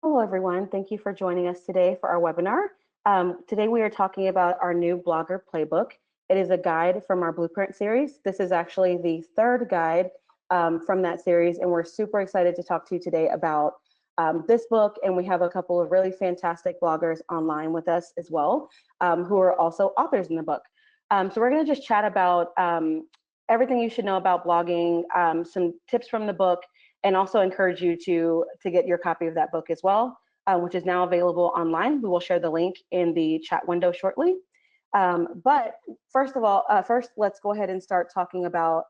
Hello, everyone. Thank you for joining us today for our webinar. Today we are talking about our new Blogger Playbook. It is a guide from our Blueprint series. This is actually the third guide from that series, and we're super excited to talk to you today about this book, and we have a couple of really fantastic bloggers online with us as well, who are also authors in the book. So we're going to just chat about everything you should know about blogging, some tips from the book, and also encourage you to get your copy of that book as well, which is now available online. We will share the link in the chat window shortly. But first of all, let's go ahead and start talking about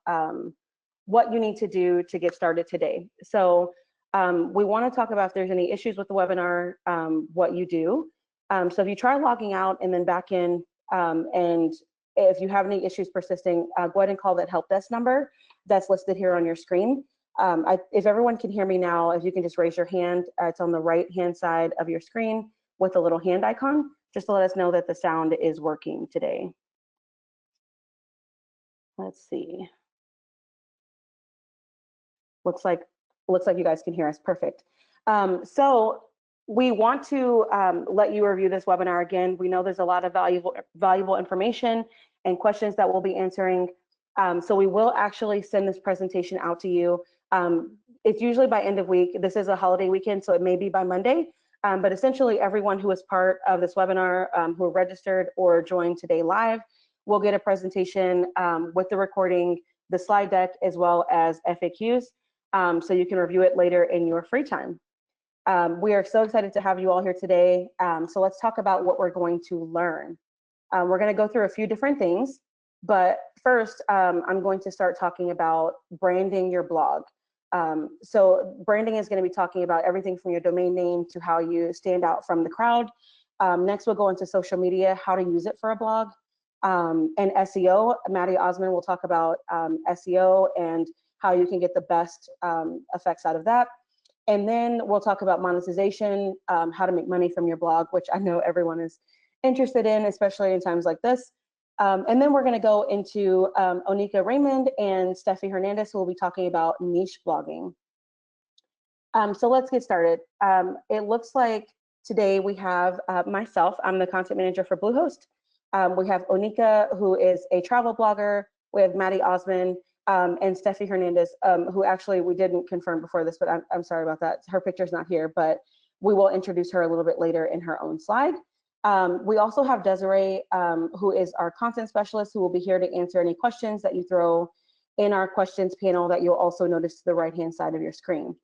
what you need to do to get started today. So we want to talk about if there's any issues with the webinar, what you do. So if you try logging out and then back in, and if you have any issues persisting, go ahead and call that help desk number that's listed here on your screen. If everyone can hear me now, if you can just raise your hand, it's on the right-hand side of your screen with a little hand icon, just to let us know that the sound is working today. Let's see. Looks like you guys can hear us. Perfect. So we want to let you review this webinar again. We know there's a lot of valuable information and questions that we'll be answering. So we will actually send this presentation out to you. It's usually by end of week. This is a holiday weekend, so it may be by Monday. But essentially, everyone who is part of this webinar, who are registered or joined today live, will get a presentation with the recording, the slide deck, as well as FAQs, so you can review it later in your free time. We are so excited to have you all here today. So let's talk about what we're going to learn. We're going to go through a few different things, but first, I'm going to start talking about branding your blog. So branding is going to be talking about everything from your domain name to how you stand out from the crowd. Next, we'll go into social media, how to use it for a blog, and SEO. Maddie Osmond will talk about SEO and how you can get the best effects out of that. And then we'll talk about monetization, how to make money from your blog, which I know everyone is interested in, especially in times like this. And then we're going to go into Onika Raymond and Steffi Hernandez, who will be talking about niche blogging. So let's get started. It looks like today we have myself. I'm the content manager for Bluehost. We have Onika, who is a travel blogger. We have Maddie Osmond and Steffi Hernandez, who actually we didn't confirm before this, but I'm sorry about that. Her picture's not here, but we will introduce her a little bit later in her own slide. We also have Desiree, who is our content specialist, who will be here to answer any questions that you throw in our questions panel that you'll also notice to the right-hand side of your screen.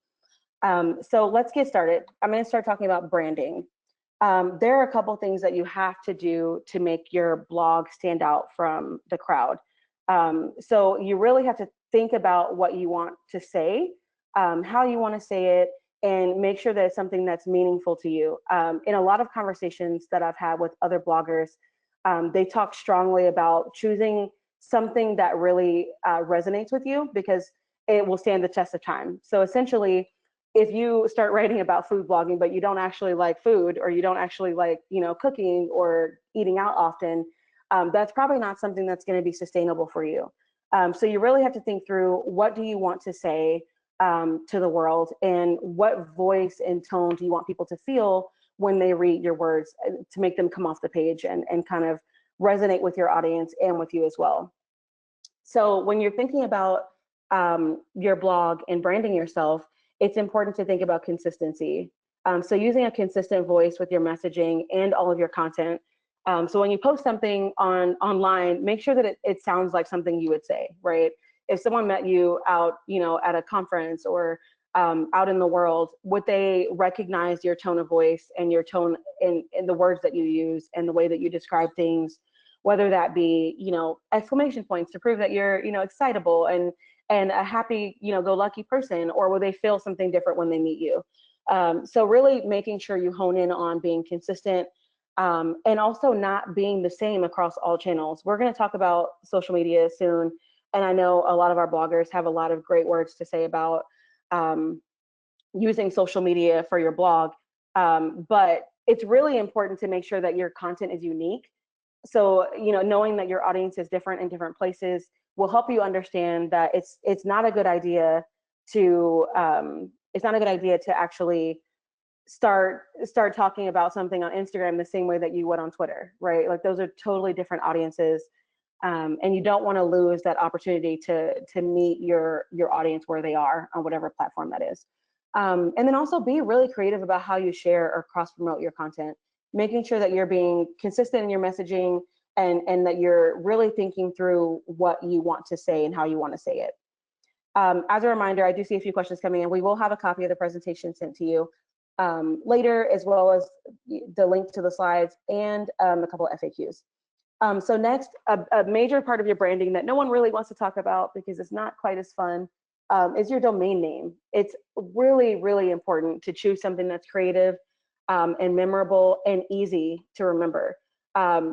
So let's get started. I'm going to start talking about branding. There are a couple things that you have to do to make your blog stand out from the crowd. So you really have to think about what you want to say, how you want to say it, and make sure that it's something that's meaningful to you. In a lot of conversations that I've had with other bloggers, they talk strongly about choosing something that really resonates with you because it will stand the test of time. So essentially, if you start writing about food blogging, but you don't actually like food, or you don't actually like, cooking or eating out often, that's probably not something that's going to be sustainable for you. So you really have to think through, what do you want to say to the world, and what voice and tone do you want people to feel when they read your words, to make them come off the page and kind of resonate with your audience and with you as well. So when you're thinking about your blog and branding yourself, it's important to think about consistency. So using a consistent voice with your messaging and all of your content. So when you post something online, make sure that it sounds like something you would say, right? If someone met you out, at a conference or out in the world, would they recognize your tone of voice and your tone in the words that you use and the way that you describe things, whether that be, exclamation points to prove that you're, excitable and a happy, go lucky person, or will they feel something different when they meet you? So really making sure you hone in on being consistent, and also not being the same across all channels. We're going to talk about social media soon, and I know a lot of our bloggers have a lot of great words to say about using social media for your blog, but it's really important to make sure that your content is unique. So, knowing that your audience is different in different places will help you understand that it's not a good idea to actually start talking about something on Instagram the same way that you would on Twitter, right? Like those are totally different audiences. And you don't want to lose that opportunity to meet your audience where they are on whatever platform that is. And then also be really creative about how you share or cross promote your content, making sure that you're being consistent in your messaging, and that you're really thinking through what you want to say and how you want to say it. As a reminder, I do see a few questions coming in. We will have a copy of the presentation sent to you later, as well as the link to the slides and a couple of FAQs. So next, a major part of your branding that no one really wants to talk about because it's not quite as fun is your domain name. It's really, really important to choose something that's creative and memorable and easy to remember.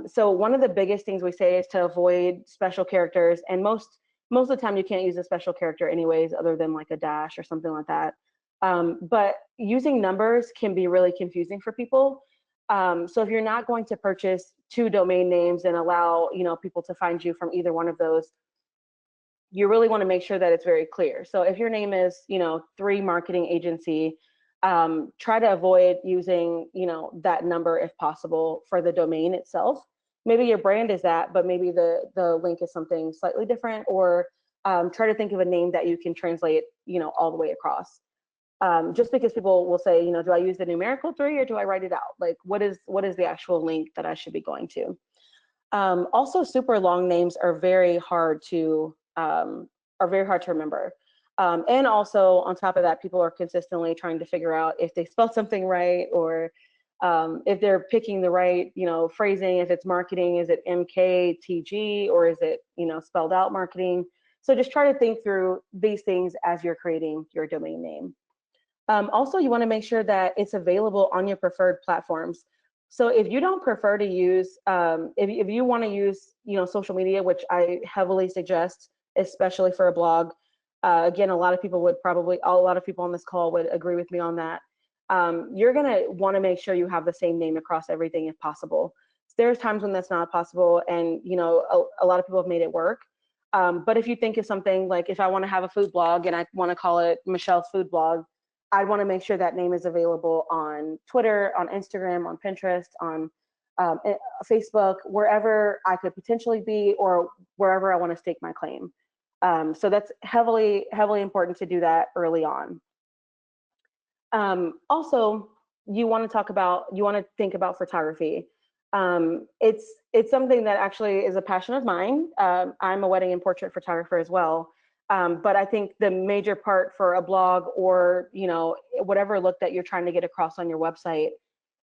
So one of the biggest things we say is to avoid special characters, and most of the time you can't use a special character anyways, other than like a dash or something like that. But using numbers can be really confusing for people. So if you're not going to purchase 2 domain names and allow, people to find you from either one of those, you really want to make sure that it's very clear. So if your name is, 3 marketing agency, try to avoid using, that number if possible for the domain itself. Maybe your brand is that, but maybe the link is something slightly different, or try to think of a name that you can translate, all the way across. Just because people will say, do I use the numerical 3 or do I write it out? Like, what is the actual link that I should be going to? Also, super long names are very hard to remember. And also, on top of that, people are consistently trying to figure out if they spelled something right, or if they're picking the right, phrasing. If it's marketing, is it MKTG, or is it, spelled out marketing? So just try to think through these things as you're creating your domain name. Also, you want to make sure that it's available on your preferred platforms. So if you don't prefer to use, if you want to use, social media, which I heavily suggest, especially for a blog, again, a lot of people on this call would agree with me on that. You're going to want to make sure you have the same name across everything if possible. There's times when that's not possible, and, a lot of people have made it work. But if you think of something like, if I want to have a food blog and I want to call it Michelle's Food Blog, I want to make sure that name is available on Twitter, on Instagram, on Pinterest, on Facebook, wherever I could potentially be, or wherever I want to stake my claim. So that's heavily important to do that early on. Also, you want to think about photography. It's something that actually is a passion of mine. I'm a wedding and portrait photographer as well. But I think the major part for a blog, or, whatever look that you're trying to get across on your website,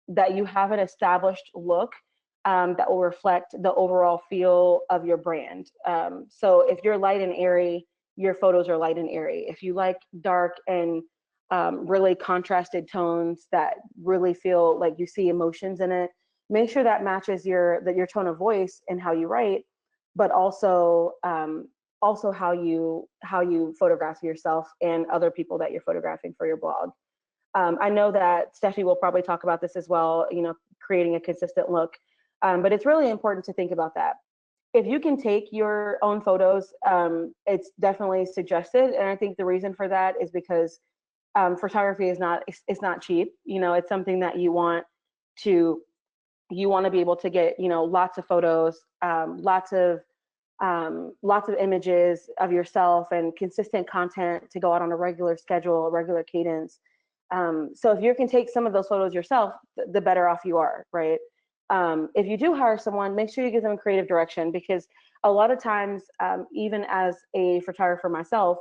that you have an established look that will reflect the overall feel of your brand. So if you're light and airy, your photos are light and airy. If you like dark and really contrasted tones that really feel like you see emotions in it, make sure that matches your tone of voice and how you write, but also how you photograph yourself and other people that you're photographing for your blog. I know that Steffi will probably talk about this as well, creating a consistent look, but it's really important to think about that. If you can take your own photos, it's definitely suggested, and I think the reason for that is because photography is not cheap. It's something that you want to be able to get, lots of photos, lots of images of yourself, and consistent content to go out on a regular schedule, a regular cadence. So if you can take some of those photos yourself, the better off you are, right? If you do hire someone, make sure you give them creative direction, because a lot of times, even as a photographer myself,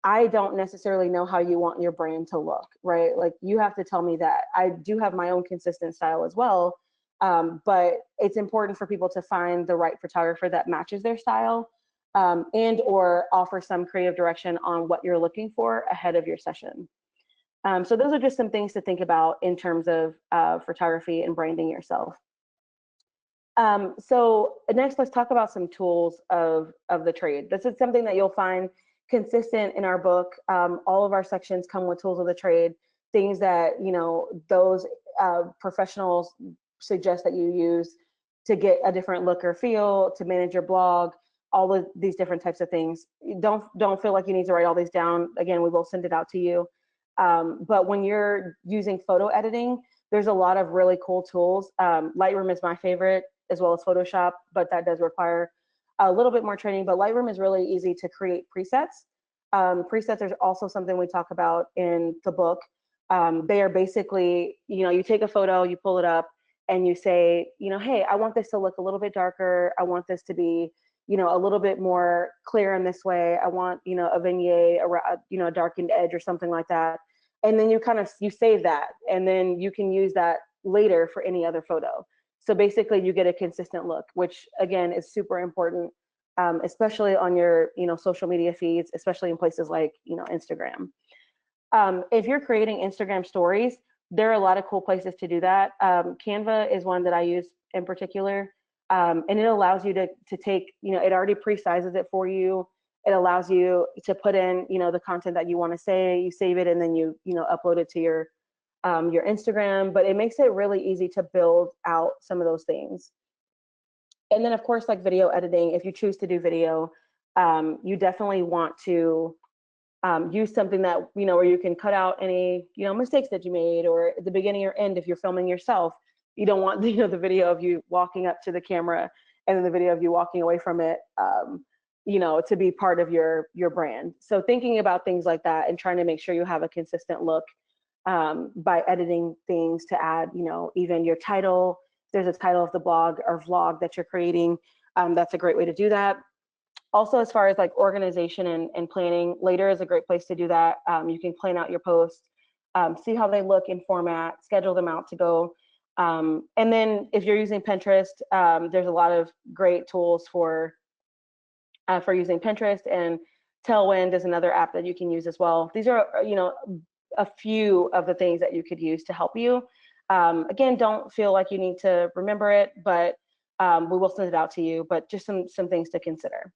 I don't necessarily know how you want your brand to look, right? Like, you have to tell me that. I do have my own consistent style as well, but it's important for people to find the right photographer that matches their style, and or offer some creative direction on what you're looking for ahead of your session. So those are just some things to think about in terms of photography and branding yourself. So next, let's talk about some tools of the trade. This is something that you'll find consistent in our book. All of our sections come with tools of the trade, things that, those professionals suggest that you use to get a different look or feel, to manage your blog, all of these different types of things. Don't feel like you need to write all these down. Again, we will send it out to you. But when you're using photo editing, there's a lot of really cool tools. Lightroom is my favorite, as well as Photoshop, but that does require a little bit more training. But Lightroom is really easy to create presets. Presets are also something we talk about in the book. They are basically, you take a photo, you pull it up, and you say, hey, I want this to look a little bit darker. I want this to be, a little bit more clear in this way. I want, a vignette, a darkened edge or something like that. And then you save that, and then you can use that later for any other photo. So basically you get a consistent look, which again is super important, especially on your, social media feeds, especially in places like, Instagram. If you're creating Instagram stories, there are a lot of cool places to do that. Canva is one that I use in particular. And it allows you to take, it already pre-sizes it for you. It allows you to put in, the content that you want to say, you save it, and then you upload it to your Instagram. But it makes it really easy to build out some of those things. And then of course, like video editing, if you choose to do video, you definitely want to use something that, where you can cut out any, mistakes that you made, or at the beginning or end, if you're filming yourself, you don't want, the video of you walking up to the camera and then the video of you walking away from it, to be part of your brand. So thinking about things like that and trying to make sure you have a consistent look, by editing things to add, even your title. There's a title of the blog or vlog that you're creating. That's a great way to do that. Also, as far as like organization and planning, later is a great place to do that. You can plan out your posts, see how they look in format, schedule them out to go. And then if you're using Pinterest, there's a lot of great tools for using Pinterest, and Tailwind is another app that you can use as well. These are, a few of the things that you could use to help you. Again, don't feel like you need to remember it, but we will send it out to you, but just some things to consider.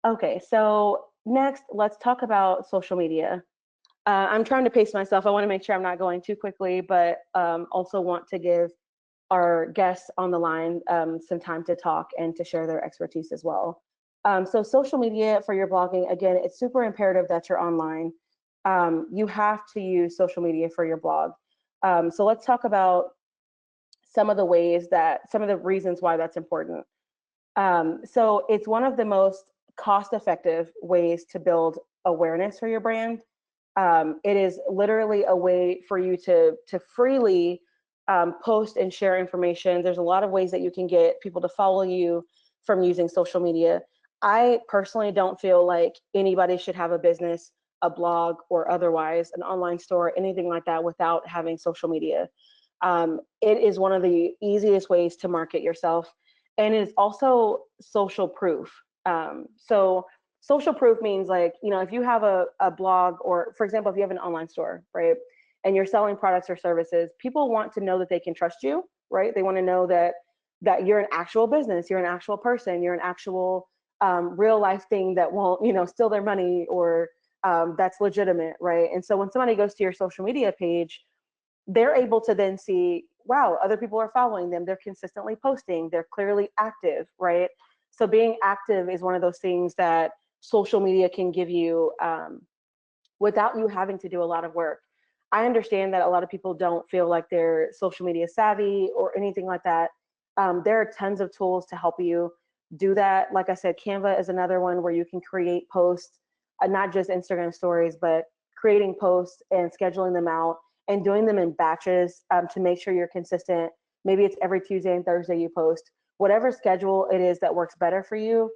Okay, so next, let's talk about social media. I'm trying to pace myself. I want to make sure I'm not going too quickly, but also want to give our guests on the line some time to talk and to share their expertise as well. So social media for your blogging, again, it's super imperative that you're online. You have to use social media for your blog. So let's talk about some of the reasons why that's important. So it's one of the most cost-effective ways to build awareness for your brand. It is literally a way for you to freely post and share information. There's a lot of ways that you can get people to follow you from using social media. I personally don't feel like anybody should have a business, a blog, or otherwise an online store, anything like that, without having social media. It is one of the easiest ways to market yourself, and it's also social proof. So social proof means, like, if you have a blog, or for example, if you have an online store, right, and you're selling products or services, people want to know that they can trust you, right? They want to know that you're an actual business, you're an actual person, you're an actual real life thing that won't, steal their money, or that's legitimate, right? And so when somebody goes to your social media page, they're able to then see, wow, other people are following them, they're consistently posting, they're clearly active, right? So being active is one of those things that social media can give you without you having to do a lot of work. I understand that a lot of people don't feel like they're social media savvy or anything like that. There are tons of tools to help you do that. Like I said, Canva is another one where you can create posts, not just Instagram stories, but creating posts and scheduling them out and doing them in batches, to make sure you're consistent. Maybe it's every Tuesday and Thursday you post. Whatever schedule it is that works better for you,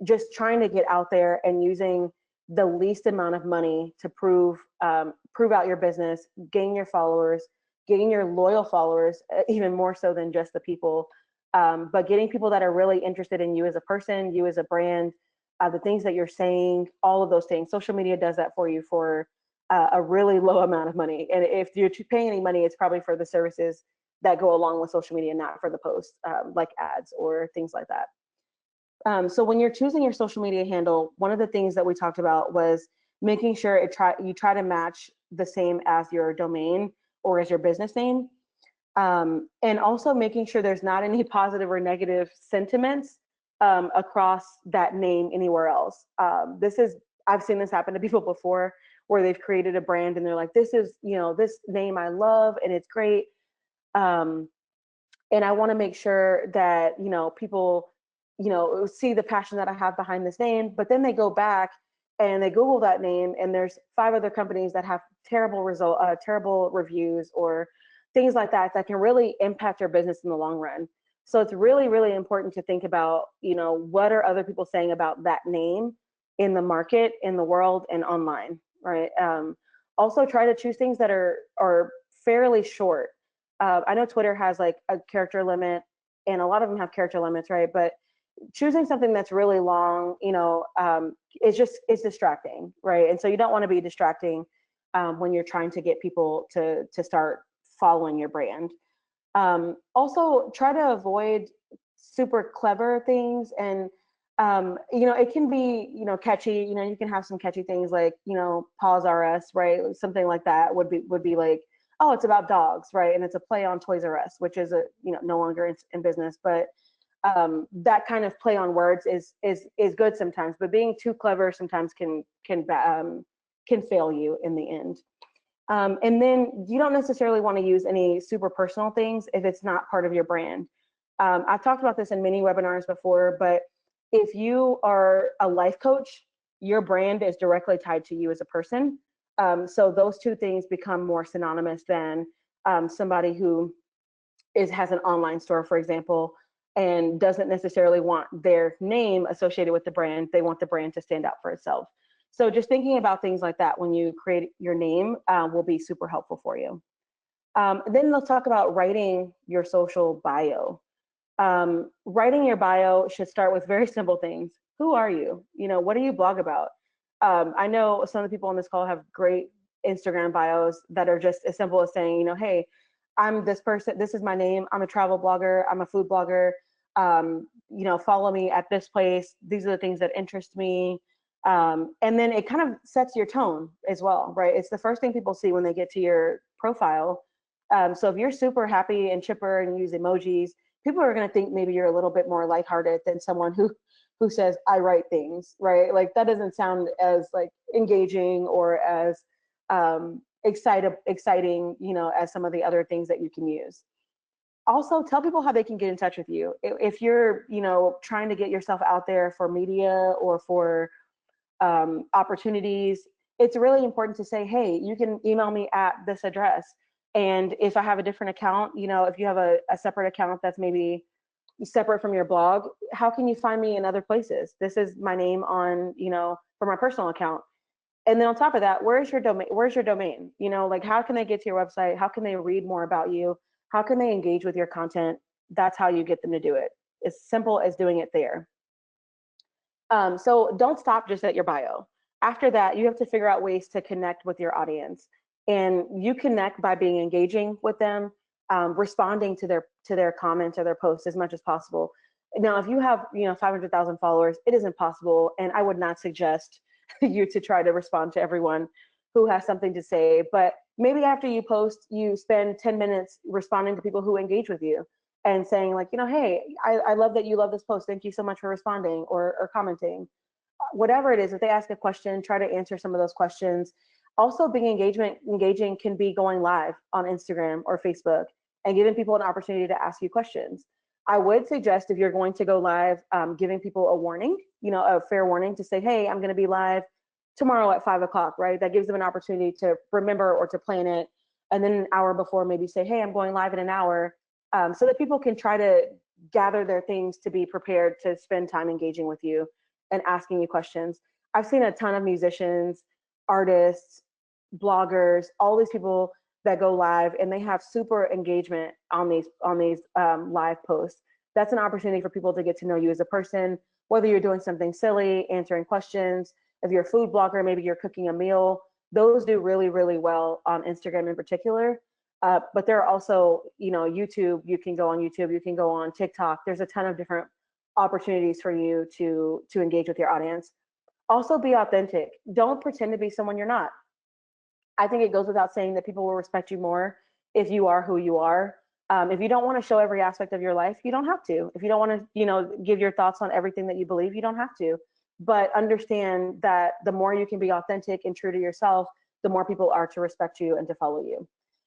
just trying to get out there and using the least amount of money to prove out your business, gain your followers, getting your loyal followers, even more so than just the people, but getting people that are really interested in you as a person, you as a brand, the things that you're saying, all of those things. Social media does that for you for a really low amount of money. And if you're paying any money, it's probably for the services that go along with social media, not for the posts, like ads or things like that. So when you're choosing your social media handle, one of the things that we talked about was making sure you try to match the same as your domain or as your business name. And also making sure there's not any positive or negative sentiments across that name anywhere else. I've seen this happen to people before, where they've created a brand and they're like, this is, this name I love and it's great. Um, and I want to make sure that, people, see the passion that I have behind this name, but then they go back and they Google that name and there's 5 other companies that have terrible reviews or things like that that can really impact your business in the long run. So it's really, really important to think about, what are other people saying about that name in the market, in the world, and online, right? Also try to choose things that are fairly short. I know Twitter has like a character limit, and a lot of them have character limits, right? But choosing something that's really long, is distracting, right? And so you don't want to be distracting when you're trying to get people to start following your brand. Also, try to avoid super clever things, and it can be catchy. You can have some catchy things like pause RS, right? Something like that would be like, oh, it's about dogs, right? And it's a play on Toys R Us, which is no longer in business, but that kind of play on words is good sometimes. But being too clever sometimes can fail you in the end. And then you don't necessarily want to use any super personal things if it's not part of your brand. I've talked about this in many webinars before, but if you are a life coach, your brand is directly tied to you as a person. So those two things become more synonymous than somebody who has an online store, for example, and doesn't necessarily want their name associated with the brand. They want the brand to stand out for itself. So just thinking about things like that when you create your name will be super helpful for you. Then let's talk about writing your social bio. Writing your bio should start with very simple things. Who are you? What do you blog about? I know some of the people on this call have great Instagram bios that are just as simple as saying, hey, I'm this person, this is my name, I'm a travel blogger, I'm a food blogger, follow me at this place, these are the things that interest me. And then it kind of sets your tone as well, right? It's the first thing people see when they get to your profile. So if you're super happy and chipper and use emojis, people are going to think maybe you're a little bit more lighthearted than someone who says, I write things, right? Like that doesn't sound as like engaging or as exciting, as some of the other things that you can use. Also, tell people how they can get in touch with you. If you're, trying to get yourself out there for media or for opportunities, it's really important to say, hey, you can email me at this address. And if I have a different account, if you have a separate account that's maybe separate from your blog, how can you find me in other places? This is my name on, for my personal account. And then on top of that, where's your domain? Like how can they get to your website? How can they read more about you? How can they engage with your content? That's how you get them to do it. As simple as doing it there. So don't stop just at your bio. After that, you have to figure out ways to connect with your audience. And you connect by being engaging with them, responding to their comments or their posts as much as possible. Now, if you have 500,000 followers, it is impossible, and I would not suggest you to try to respond to everyone who has something to say. But maybe after you post, you spend 10 minutes responding to people who engage with you and saying like, hey, I love that you love this post. Thank you so much for responding or commenting. Whatever it is, if they ask a question, try to answer some of those questions. Also, being engaging can be going live on Instagram or Facebook and giving people an opportunity to ask you questions. I would suggest if you're going to go live, giving people a warning, a fair warning to say, hey, I'm going to be live tomorrow at 5 o'clock, right? That gives them an opportunity to remember or to plan it. And then an hour before, maybe say, hey, I'm going live in an hour, so that people can try to gather their things to be prepared to spend time engaging with you and asking you questions. I've seen a ton of musicians, artists, bloggers, all these people that go live and they have super engagement on these live posts. That's an opportunity for people to get to know you as a person, whether you're doing something silly, answering questions. If you're a food blogger, maybe you're cooking a meal. Those do really, really well on Instagram in particular. But there are also, YouTube, you can go on YouTube, you can go on TikTok. There's a ton of different opportunities for you to engage with your audience. Also be authentic. Don't pretend to be someone you're not. I think it goes without saying that people will respect you more if you are who you are. If you don't want to show every aspect of your life, you don't have to. If you don't want to, give your thoughts on everything that you believe, you don't have to. but understand that the more you can be authentic and true to yourself, the more people are to respect you and to follow you.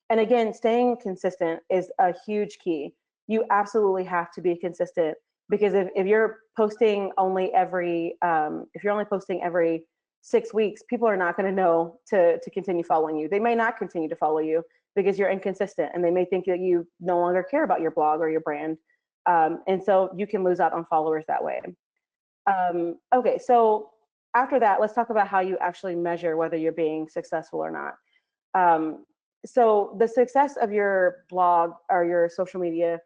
And again, staying consistent is a huge key. You absolutely have to be consistent, because if you're posting only every if you're only posting every 6 weeks, people are not going to know to continue following you. They may not continue to follow you because you're inconsistent, and they may think that you no longer care about your blog or your brand. And so you can lose out on followers that way. Okay, so after that, let's talk about how you actually measure whether you're being successful or not. Um, so the success of your blog or your social media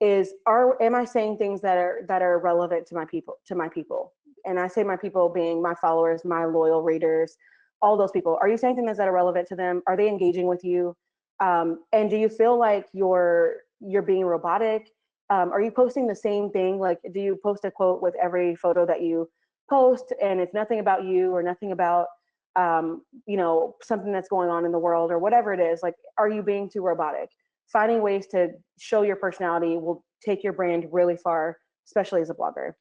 is, am I saying things that are relevant to my people? And I say my people being my followers, my loyal readers, all those people. Are you saying things that are relevant to them? Are they engaging with you? And do you feel like you're being robotic? Are you posting the same thing? Like, do you post a quote with every photo that you post, and it's nothing about you or nothing about something that's going on in the world or whatever it is? Like, are you being too robotic? Finding ways to show your personality will take your brand really far, especially as a blogger.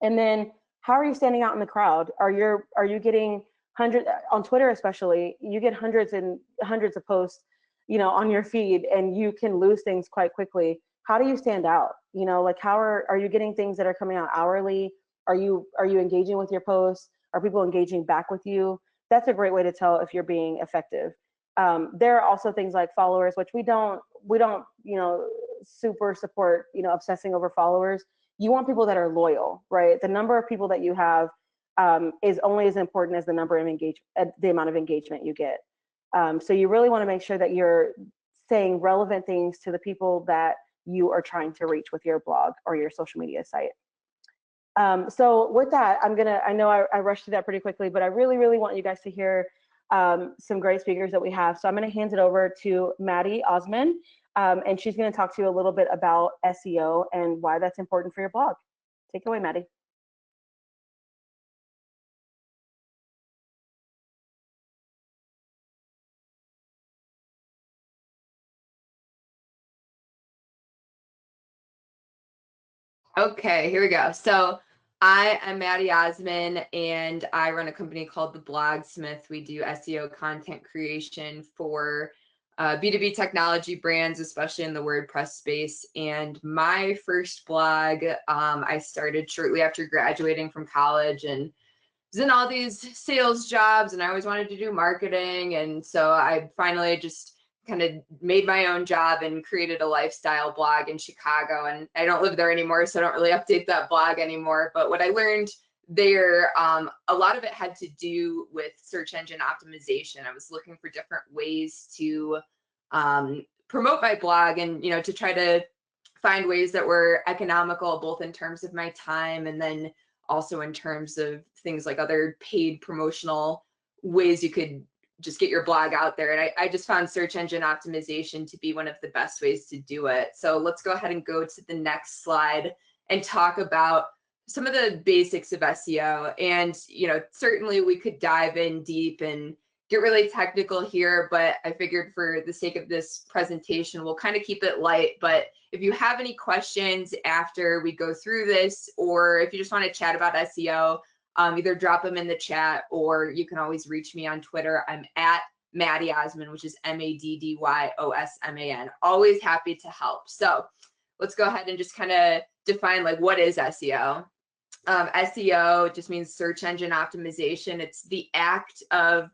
And then, how are you standing out in the crowd? Are you getting hundreds on Twitter, especially? You get hundreds and hundreds of posts, on your feed, and you can lose things quite quickly. How do you stand out? Like, how are you getting things that are coming out hourly? Are you engaging with your posts? Are people engaging back with you? That's a great way to tell if you're being effective. There are also things like followers, which we don't super support, obsessing over followers. You want people that are loyal, right? The number of people that you have is only as important as the number of the amount of engagement you get. So you really want to make sure that you're saying relevant things to the people that you are trying to reach with your blog or your social media site. So with that, I know I rushed through that pretty quickly, but I really, really want you guys to hear some great speakers that we have. So I'm going to hand it over to Maddie Osman, and she's going to talk to you a little bit about SEO and why that's important for your blog. Take it away, Maddie. Okay, here we go. So I am Maddie Osman, and I run a company called The Blogsmith. We do SEO content creation for B2B technology brands, especially in the WordPress space. And my first blog, I started shortly after graduating from college, and was in all these sales jobs, and I always wanted to do marketing. And so I finally just kind of made my own job and created a lifestyle blog in Chicago. And I don't live there anymore, so I don't really update that blog anymore. But what I learned there, a lot of it had to do with search engine optimization. I was looking for different ways to promote my blog, and to try to find ways that were economical, both in terms of my time and then also in terms of things like other paid promotional ways you could just get your blog out there. And I just found search engine optimization to be one of the best ways to do it. So let's go ahead and go to the next slide and talk about some of the basics of SEO. And certainly we could dive in deep and get really technical here, but I figured for the sake of this presentation, we'll kind of keep it light. But if you have any questions after we go through this, or if you just want to chat about SEO, either drop them in the chat, or you can always reach me on Twitter. I'm at Maddie Osman, which is MADDYOSMAN. Always happy to help. So let's go ahead and just kind of define, like, what is SEO? SEO just means search engine optimization. It's the act of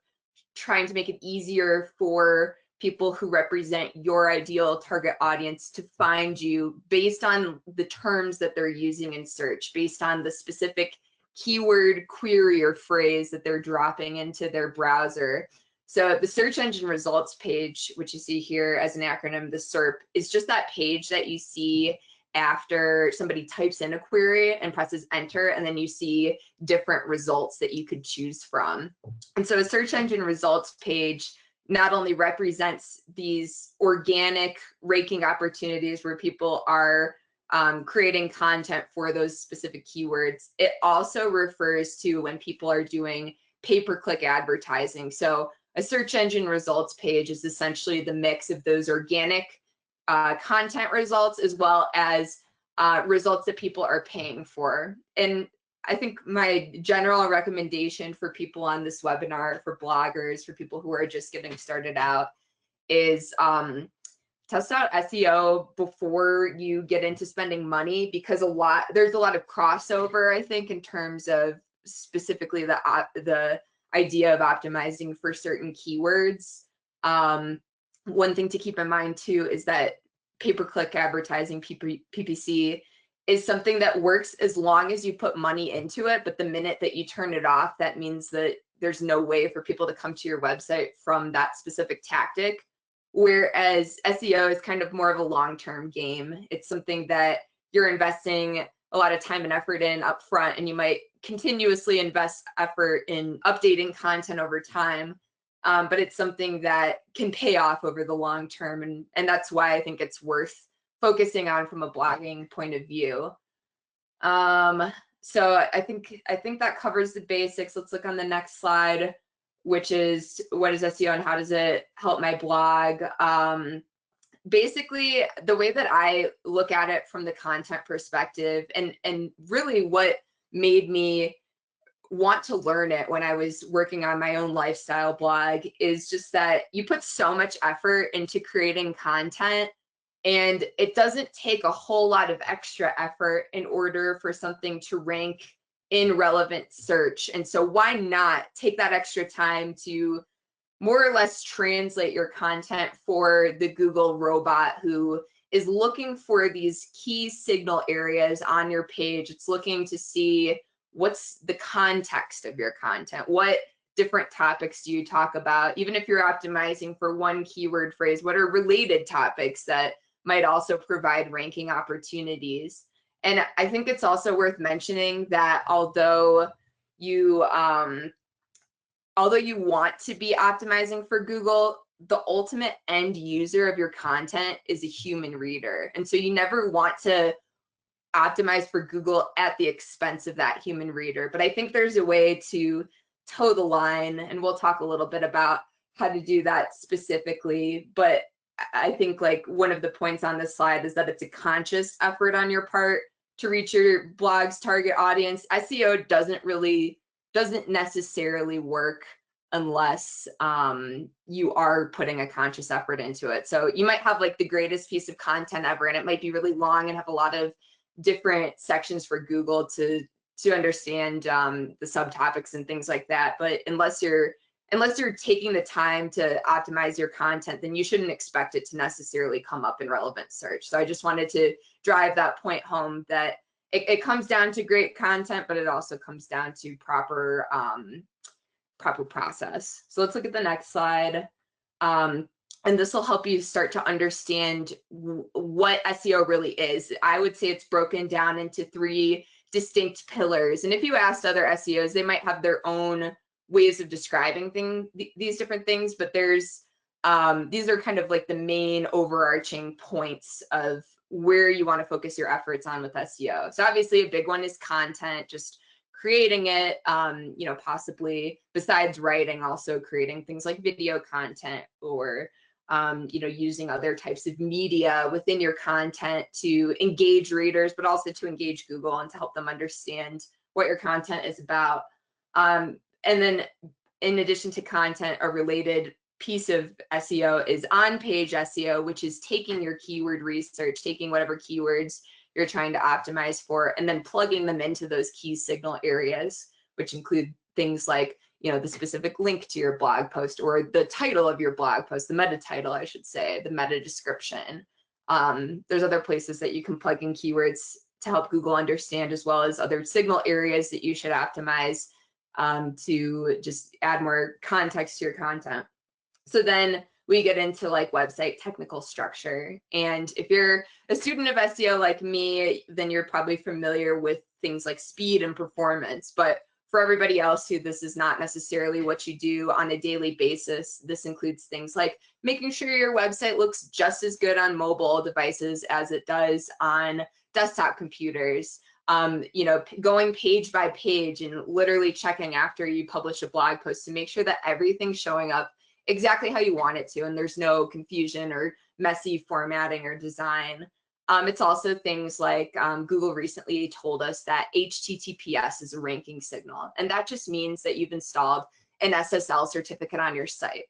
trying to make it easier for people who represent your ideal target audience to find you based on the terms that they're using in search, based on the specific keyword, query, or phrase that they're dropping into their browser. So the search engine results page, which you see here as an acronym, the SERP, is just that page that you see after somebody types in a query and presses enter, and then you see different results that you could choose from. And so a search engine results page not only represents these organic ranking opportunities where people are creating content for those specific keywords, it also refers to when people are doing pay-per-click advertising. So a search engine results page is essentially the mix of those organic content results as well as results that people are paying for. And I think my general recommendation for people on this webinar, for bloggers, for people who are just getting started out, is test out SEO before you get into spending money, because there's a lot of crossover, I think, in terms of specifically the idea of optimizing for certain keywords. One thing to keep in mind too is that pay-per-click advertising, PPC, is something that works as long as you put money into it, but the minute that you turn it off, that means that there's no way for people to come to your website from that specific tactic. Whereas SEO is kind of more of a long-term game. It's something that you're investing a lot of time and effort in up front, and you might continuously invest effort in updating content over time. But it's something that can pay off over the long term. And that's why I think it's worth focusing on from a blogging point of view. So I think that covers the basics. Let's look on the next slide, which is what is SEO and how does it help my blog? Basically, the way that I look at it from the content perspective, and really what made me want to learn it when I was working on my own lifestyle blog, is just that you put so much effort into creating content, and it doesn't take a whole lot of extra effort in order for something to rank in relevant search. And so why not take that extra time to more or less translate your content for the Google robot who is looking for these key signal areas on your page. It's looking to see what's the context of your content. What different topics do you talk about? Even if you're optimizing for one keyword phrase, what are related topics that might also provide ranking opportunities? And I think it's also worth mentioning that although you want to be optimizing for Google, the ultimate end user of your content is a human reader. And so you never want to optimize for Google at the expense of that human reader. But I think there's a way to toe the line, and we'll talk a little bit about how to do that specifically. But I think like one of the points on this slide is that it's a conscious effort on your part to reach your blog's target audience. SEO doesn't necessarily work unless you are putting a conscious effort into it. So you might have like the greatest piece of content ever, and it might be really long and have a lot of different sections for Google to understand the subtopics and things like that. But unless you're taking the time to optimize your content, then you shouldn't expect it to necessarily come up in relevant search. So I just wanted to drive that point home, that it comes down to great content, but it also comes down to proper process. So let's look at the next slide. And this will help you start to understand what SEO really is. I would say it's broken down into 3 distinct pillars. And if you asked other SEOs, they might have their own ways of describing these different things, but these are kind of like the main overarching points of where you want to focus your efforts on with SEO. So obviously a big one is content, just creating it, possibly besides writing, also creating things like video content, or using other types of media within your content to engage readers, but also to engage Google and to help them understand what your content is about. And then in addition to content, a related piece of SEO is on-page SEO, which is taking your keyword research, taking whatever keywords you're trying to optimize for, and then plugging them into those key signal areas, which include things like the specific link to your blog post, or the title of your blog post, the meta title, I should say, the meta description. There's other places that you can plug in keywords to help Google understand, as well as other signal areas that you should optimize to just add more context to your content. So then we get into like website technical structure. And if you're a student of SEO like me, then you're probably familiar with things like speed and performance. But for everybody else who this is not necessarily what you do on a daily basis, this includes things like making sure your website looks just as good on mobile devices as it does on desktop computers. Going page by page and literally checking after you publish a blog post to make sure that everything's showing up exactly how you want it to, and there's no confusion or messy formatting or design. It's also things like Google recently told us that HTTPS is a ranking signal, and that just means that you've installed an SSL certificate on your site.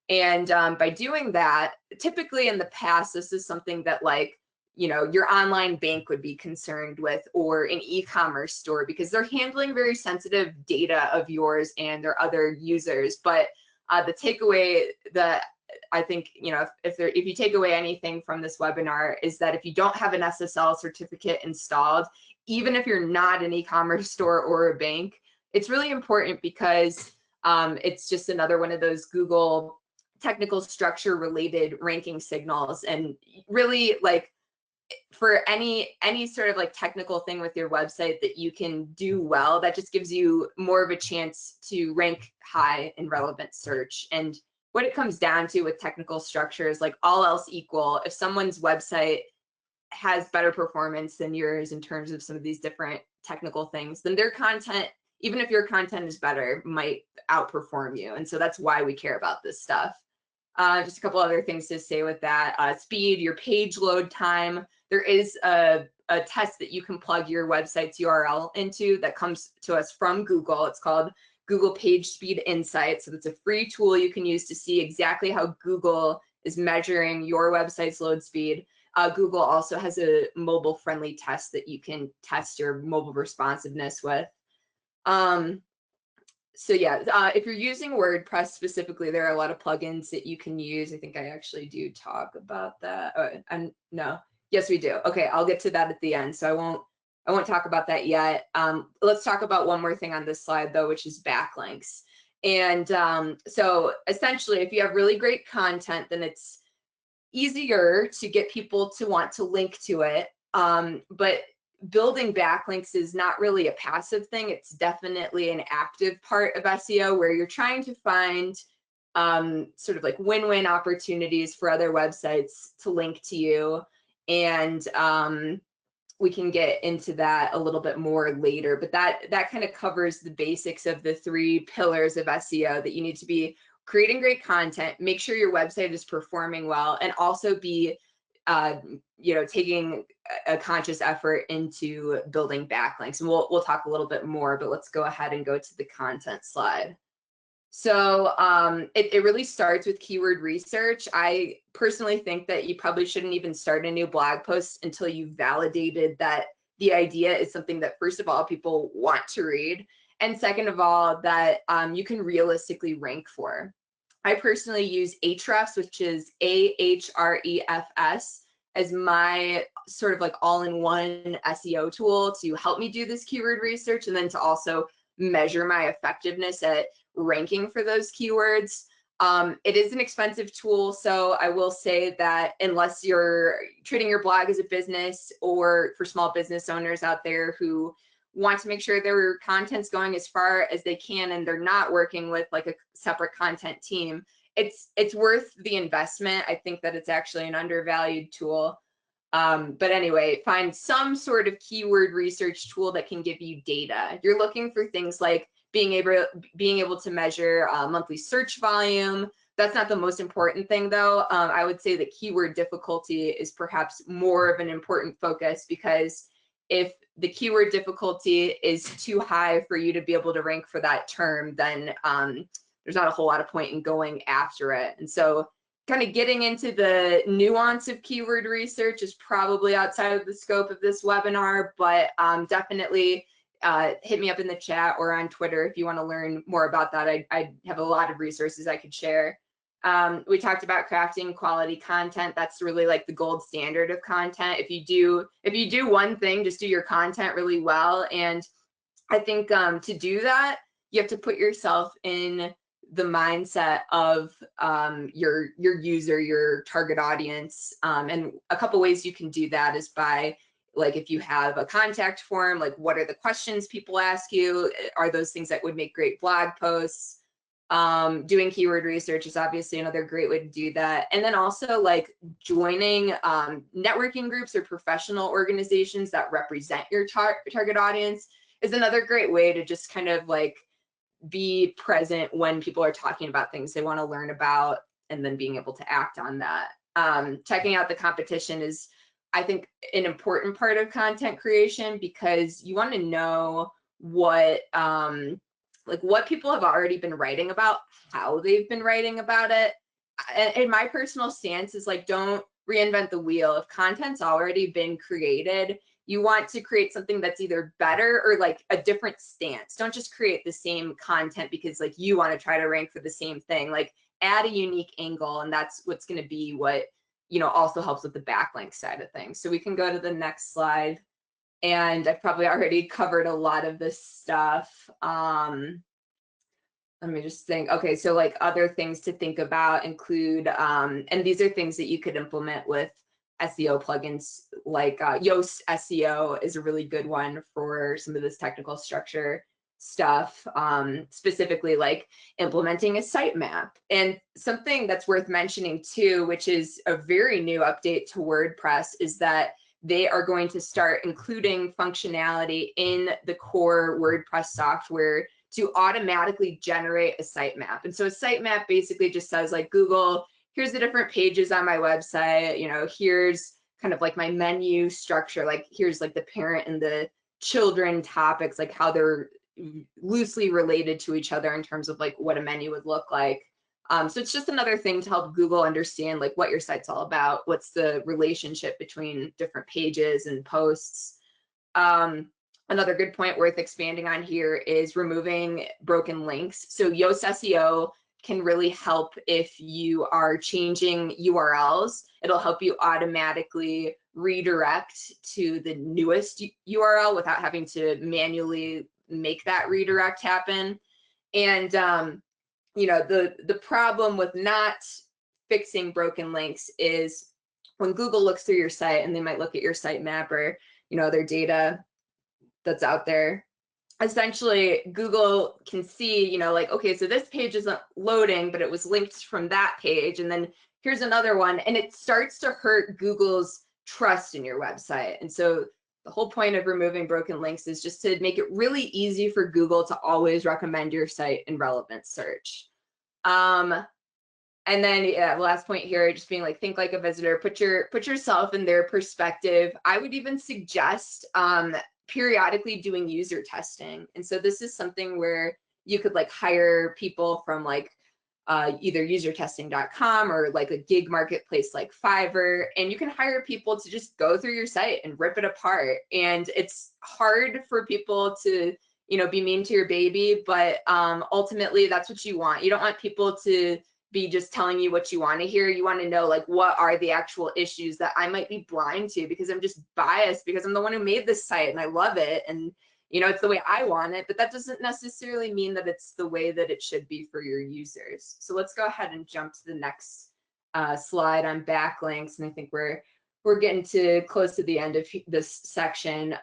And by doing that, typically in the past, this is something that like, you know, your online bank would be concerned with, or an e-commerce store, because they're handling very sensitive data of yours and their other users. But the takeaway that I think, you know, if you take away anything from this webinar, is that if you don't have an SSL certificate installed, even if you're not an e-commerce store or a bank, it's really important, because it's just another one of those Google technical structure related ranking signals. And really, like, for any sort of like technical thing with your website that you can do well, that just gives you more of a chance to rank high in relevant search. And what it comes down to with technical structures, like all else equal, if someone's website has better performance than yours in terms of some of these different technical things, then their content, even if your content is better, might outperform you. And so that's why we care about this stuff. Just a couple other things to say with that. Speed, your page load time. There is a test that you can plug your website's URL into that comes to us from Google. It's called Google Page Speed Insights. So it's a free tool you can use to see exactly how Google is measuring your website's load speed. Google also has a mobile friendly test that you can test your mobile responsiveness with. So yeah, if you're using WordPress specifically, there are a lot of plugins that you can use. I think I actually do talk about that. No, yes, we do. Okay, I'll get to that at the end. So I won't talk about that yet. Let's talk about one more thing on this slide though, which is backlinks. And so essentially, if you have really great content, then it's easier to get people to want to link to it. But building backlinks is not really a passive thing. It's definitely an active part of SEO, where you're trying to find sort of like win-win opportunities for other websites to link to you. And we can get into that a little bit more later, but that kind of covers the basics of the 3 pillars of SEO, that you need to be creating great content, make sure your website is performing well, and also be you know, taking a conscious effort into building backlinks. And we'll talk a little bit more, but let's go ahead and go to the content slide. So it really starts with keyword research. I personally think that you probably shouldn't even start a new blog post until you've validated that the idea is something that, first of all, people want to read, and second of all, that you can realistically rank for. I personally use Ahrefs, which is Ahrefs, as my sort of like all-in-one SEO tool to help me do this keyword research, and then to also measure my effectiveness at ranking for those keywords. It is an expensive tool, so I will say that unless you're treating your blog as a business, or for small business owners out there who want to make sure their content's going as far as they can and they're not working with like a separate content team, it's worth the investment. I think that it's actually an undervalued tool. But anyway, find some sort of keyword research tool that can give you data. You're looking for things like being able to measure monthly search volume. That's not the most important thing though. I would say that keyword difficulty is perhaps more of an important focus, because if the keyword difficulty is too high for you to be able to rank for that term, then there's not a whole lot of point in going after it. And so kind of getting into the nuance of keyword research is probably outside of the scope of this webinar, but definitely hit me up in the chat or on Twitter if you want to learn more about that. I have a lot of resources I could share. We talked about crafting quality content. That's really like the gold standard of content. If you do one thing, just do your content really well. And I think to do that, you have to put yourself in the mindset of your user, your target audience. And a couple ways you can do that is by, like, if you have a contact form, like what are the questions people ask you? Are those things that would make great blog posts? Doing keyword research is obviously another great way to do that. And then also like joining networking groups or professional organizations that represent your target audience is another great way to just kind of like be present when people are talking about things they want to learn about, and then being able to act on that. Checking out the competition is, I think, an important part of content creation, because you want to know what like what people have already been writing about, how they've been writing about it. And my personal stance is like, don't reinvent the wheel. If content's already been created, you want to create something that's either better or like a different stance. Don't just create the same content because like you want to try to rank for the same thing. Like, add a unique angle, and that's what's going to be what, you know, also helps with the backlink side of things. So we can go to the next slide. And I've probably already covered a lot of this stuff. Let me just think. Okay, so like other things to think about include, and these are things that you could implement with SEO plugins, like Yoast SEO is a really good one for some of this technical structure stuff, specifically like implementing a sitemap. And something that's worth mentioning too, which is a very new update to WordPress, is that they are going to start including functionality in the core WordPress software to automatically generate a sitemap. And so a sitemap basically just says like, Google, here's the different pages on my website, you know, here's kind of like my menu structure, like here's like the parent and the children topics, like how they're loosely related to each other in terms of like what a menu would look like. So it's just another thing to help Google understand like what your site's all about, what's the relationship between different pages and posts. Another good point worth expanding on here is removing broken links. So Yoast SEO can really help if you are changing URLs. It'll help you automatically redirect to the newest URL without having to manually make that redirect happen. And you know, the problem with not fixing broken links is when Google looks through your site and they might look at your sitemap or, you know, their data that's out there. Essentially, Google can see, you know, like, okay, so this page isn't loading, but it was linked from that page. And then here's another one. And it starts to hurt Google's trust in your website. And so the whole point of removing broken links is just to make it really easy for Google to always recommend your site in relevant search. And then, yeah, the last point here, just being like, think like a visitor, put yourself in their perspective. I would even suggest periodically doing user testing. And so this is something where you could like hire people from like either usertesting.com or like a gig marketplace like Fiverr, and you can hire people to just go through your site and rip it apart. And it's hard for people to, you know, be mean to your baby, but ultimately that's what you want. You don't want people to be just telling you what you want to hear. You want to know like, what are the actual issues that I might be blind to because I'm just biased because I'm the one who made this site and I love it, and you know, it's the way I want it, but that doesn't necessarily mean that it's the way that it should be for your users. So let's go ahead and jump to the next slide on backlinks. And I think we're getting to close to the end of this section.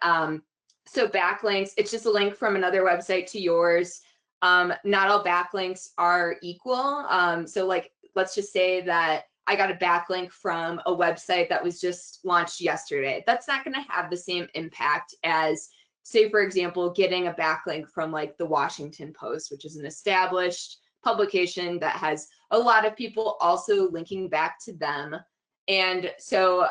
So backlinks, it's just a link from another website to yours. Not all backlinks are equal. So like, let's just say that I got a backlink from a website that was just launched yesterday. That's not going to have the same impact as, say, for example, getting a backlink from like the Washington Post, which is an established publication that has a lot of people also linking back to them. And so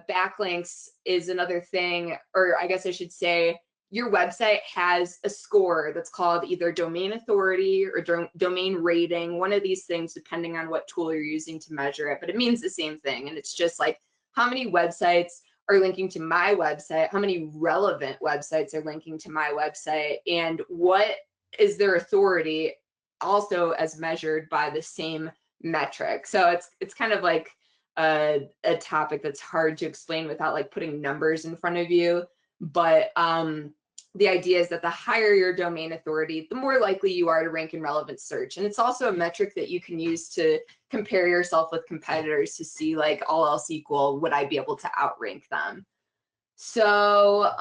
backlinks is another thing, or I guess I should say, your website has a score that's called either domain authority or domain rating, one of these things, depending on what tool you're using to measure it, but it means the same thing. And it's just like, how many websites are linking to my website, how many relevant websites are linking to my website, and what is their authority also as measured by the same metric. So it's kind of like a topic that's hard to explain without like putting numbers in front of you. But the idea is that the higher your domain authority, the more likely you are to rank in relevant search. And it's also a metric that you can use to compare yourself with competitors to see, like, all else equal, would I be able to outrank them? So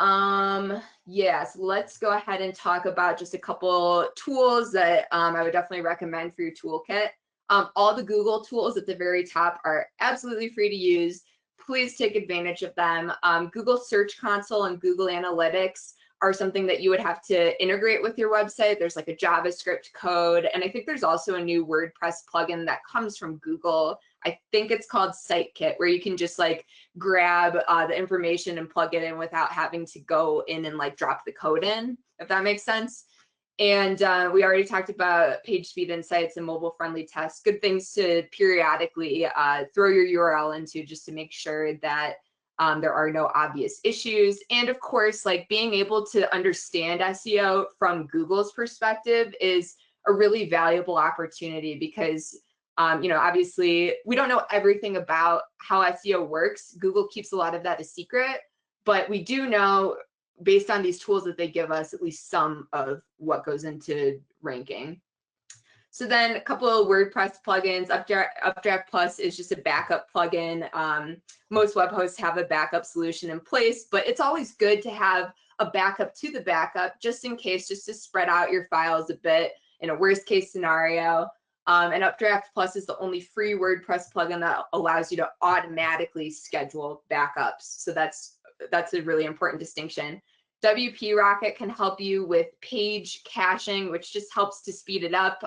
yes, let's go ahead and talk about just a couple tools that I would definitely recommend for your toolkit. All the Google tools at the very top are absolutely free to use. Please take advantage of them. Google Search Console and Google Analytics are something that you would have to integrate with your website. There's like a JavaScript code, and I think there's also a new WordPress plugin that comes from Google. I think it's called Site Kit, where you can just like grab the information and plug it in without having to go in and like drop the code in, if that makes sense. And we already talked about page speed insights and mobile friendly tests, good things to periodically throw your URL into just to make sure that there are no obvious issues. And of course, like being able to understand SEO from Google's perspective is a really valuable opportunity because, you know, obviously we don't know everything about how SEO works. Google keeps a lot of that a secret, but we do know based on these tools that they give us, at least some of what goes into ranking. So then a couple of WordPress plugins. Updraft Plus is just a backup plugin. Most web hosts have a backup solution in place, but it's always good to have a backup to the backup just in case, just to spread out your files a bit in a worst case scenario. And Updraft Plus is the only free WordPress plugin that allows you to automatically schedule backups. So that's a really important distinction. WP Rocket can help you with page caching, which just helps to speed it up.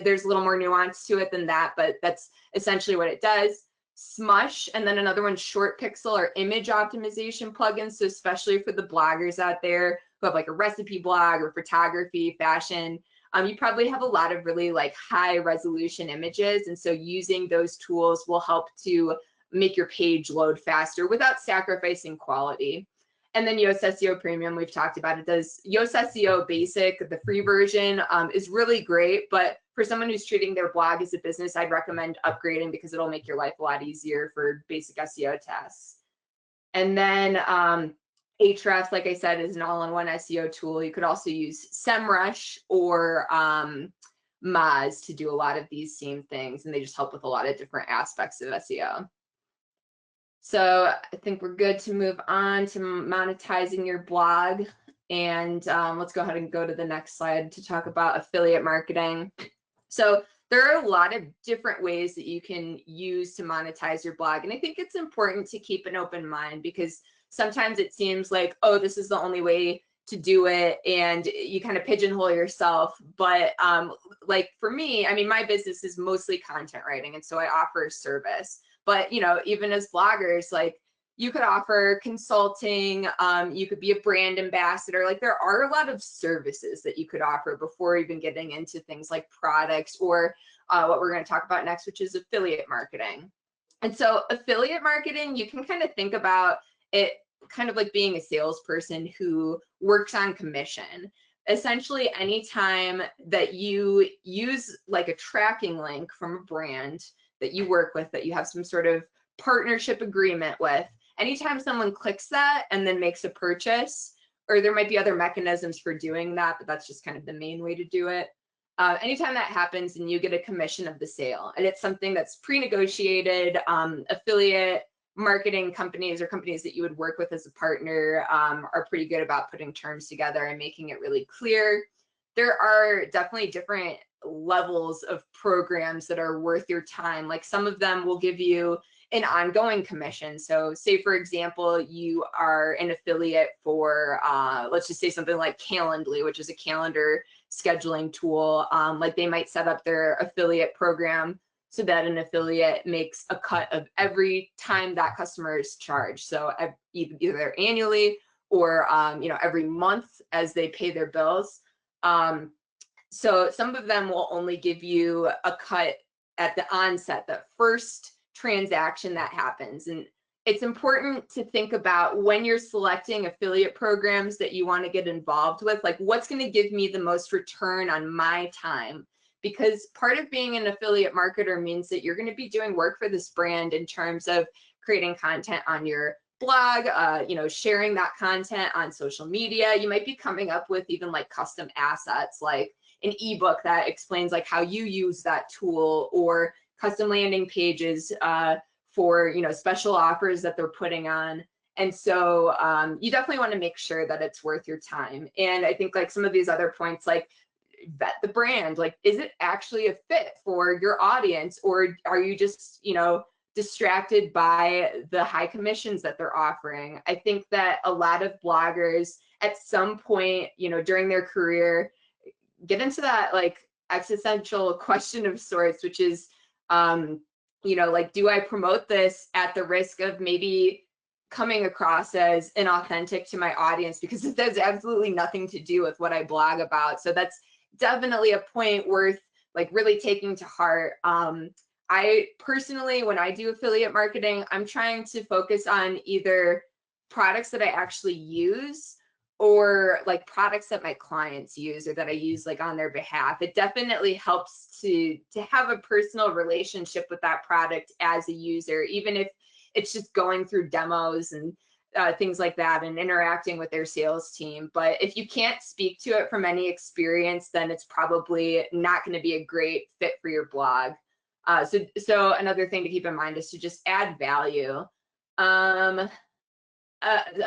There's a little more nuance to it than that, but that's essentially what it does. Smush, and then another one, Short Pixel, or image optimization plugins. So especially for the bloggers out there who have like a recipe blog or photography, fashion, you probably have a lot of really like high resolution images. And so using those tools will help to make your page load faster without sacrificing quality. And then Yoast SEO Premium, we've talked about it. Does Yoast SEO Basic, the free version, is really great, but for someone who's treating their blog as a business, I'd recommend upgrading because it'll make your life a lot easier for basic SEO tasks. And then Ahrefs, like I said, is an all-in-one SEO tool. You could also use SEMrush or Moz to do a lot of these same things, and they just help with a lot of different aspects of SEO. So I think we're good to move on to monetizing your blog. And let's go ahead and go to the next slide to talk about affiliate marketing. So there are a lot of different ways that you can use to monetize your blog. And I think it's important to keep an open mind because sometimes it seems like, oh, this is the only way to do it, and you kind of pigeonhole yourself. But like for me, I mean, my business is mostly content writing, and so I offer a service. But, you know, even as bloggers, like you could offer consulting, you could be a brand ambassador. Like there are a lot of services that you could offer before even getting into things like products or what we're going to talk about next, which is affiliate marketing. And so affiliate marketing, you can kind of think about it kind of like being a salesperson who works on commission. Essentially, anytime that you use like a tracking link from a brand that you work with, that you have some sort of partnership agreement with, anytime someone clicks that and then makes a purchase, or there might be other mechanisms for doing that, but that's just kind of the main way to do it. Anytime that happens and you get a commission of the sale, and it's something that's pre-negotiated, affiliate marketing companies or companies that you would work with as a partner are pretty good about putting terms together and making it really clear. There are definitely different levels of programs that are worth your time. Like some of them will give you an ongoing commission. So say, for example, you are an affiliate for, let's just say something like Calendly, which is a calendar scheduling tool. Like they might set up their affiliate program so that an affiliate makes a cut of every time that customer is charged. So either annually or you know, every month as they pay their bills. So some of them will only give you a cut at the onset, that first transaction that happens. And it's important to think about when you're selecting affiliate programs that you want to get involved with, like what's going to give me the most return on my time. Because part of being an affiliate marketer means that you're going to be doing work for this brand in terms of creating content on your blog, you know, sharing that content on social media. You might be coming up with even like custom assets, like an ebook that explains like how you use that tool, or custom landing pages for, you know, special offers that they're putting on. And so you definitely want to make sure that it's worth your time. And I think like some of these other points, like vet the brand, like is it actually a fit for your audience, or are you just, you know, distracted by the high commissions that they're offering? I think that a lot of bloggers at some point, you know, during their career get into that like existential question of sorts, which is like, do I promote this at the risk of maybe coming across as inauthentic to my audience, because it has absolutely nothing to do with what I blog about. So that's definitely a point worth like really taking to heart. I personally, when I do affiliate marketing, I'm trying to focus on either products that I actually use or like products that my clients use or that I use like on their behalf. It definitely helps to have a personal relationship with that product as a user, even if it's just going through demos and things like that and interacting with their sales team. But if you can't speak to it from any experience, then it's probably not going to be a great fit for your blog. So another thing to keep in mind is to just add value. A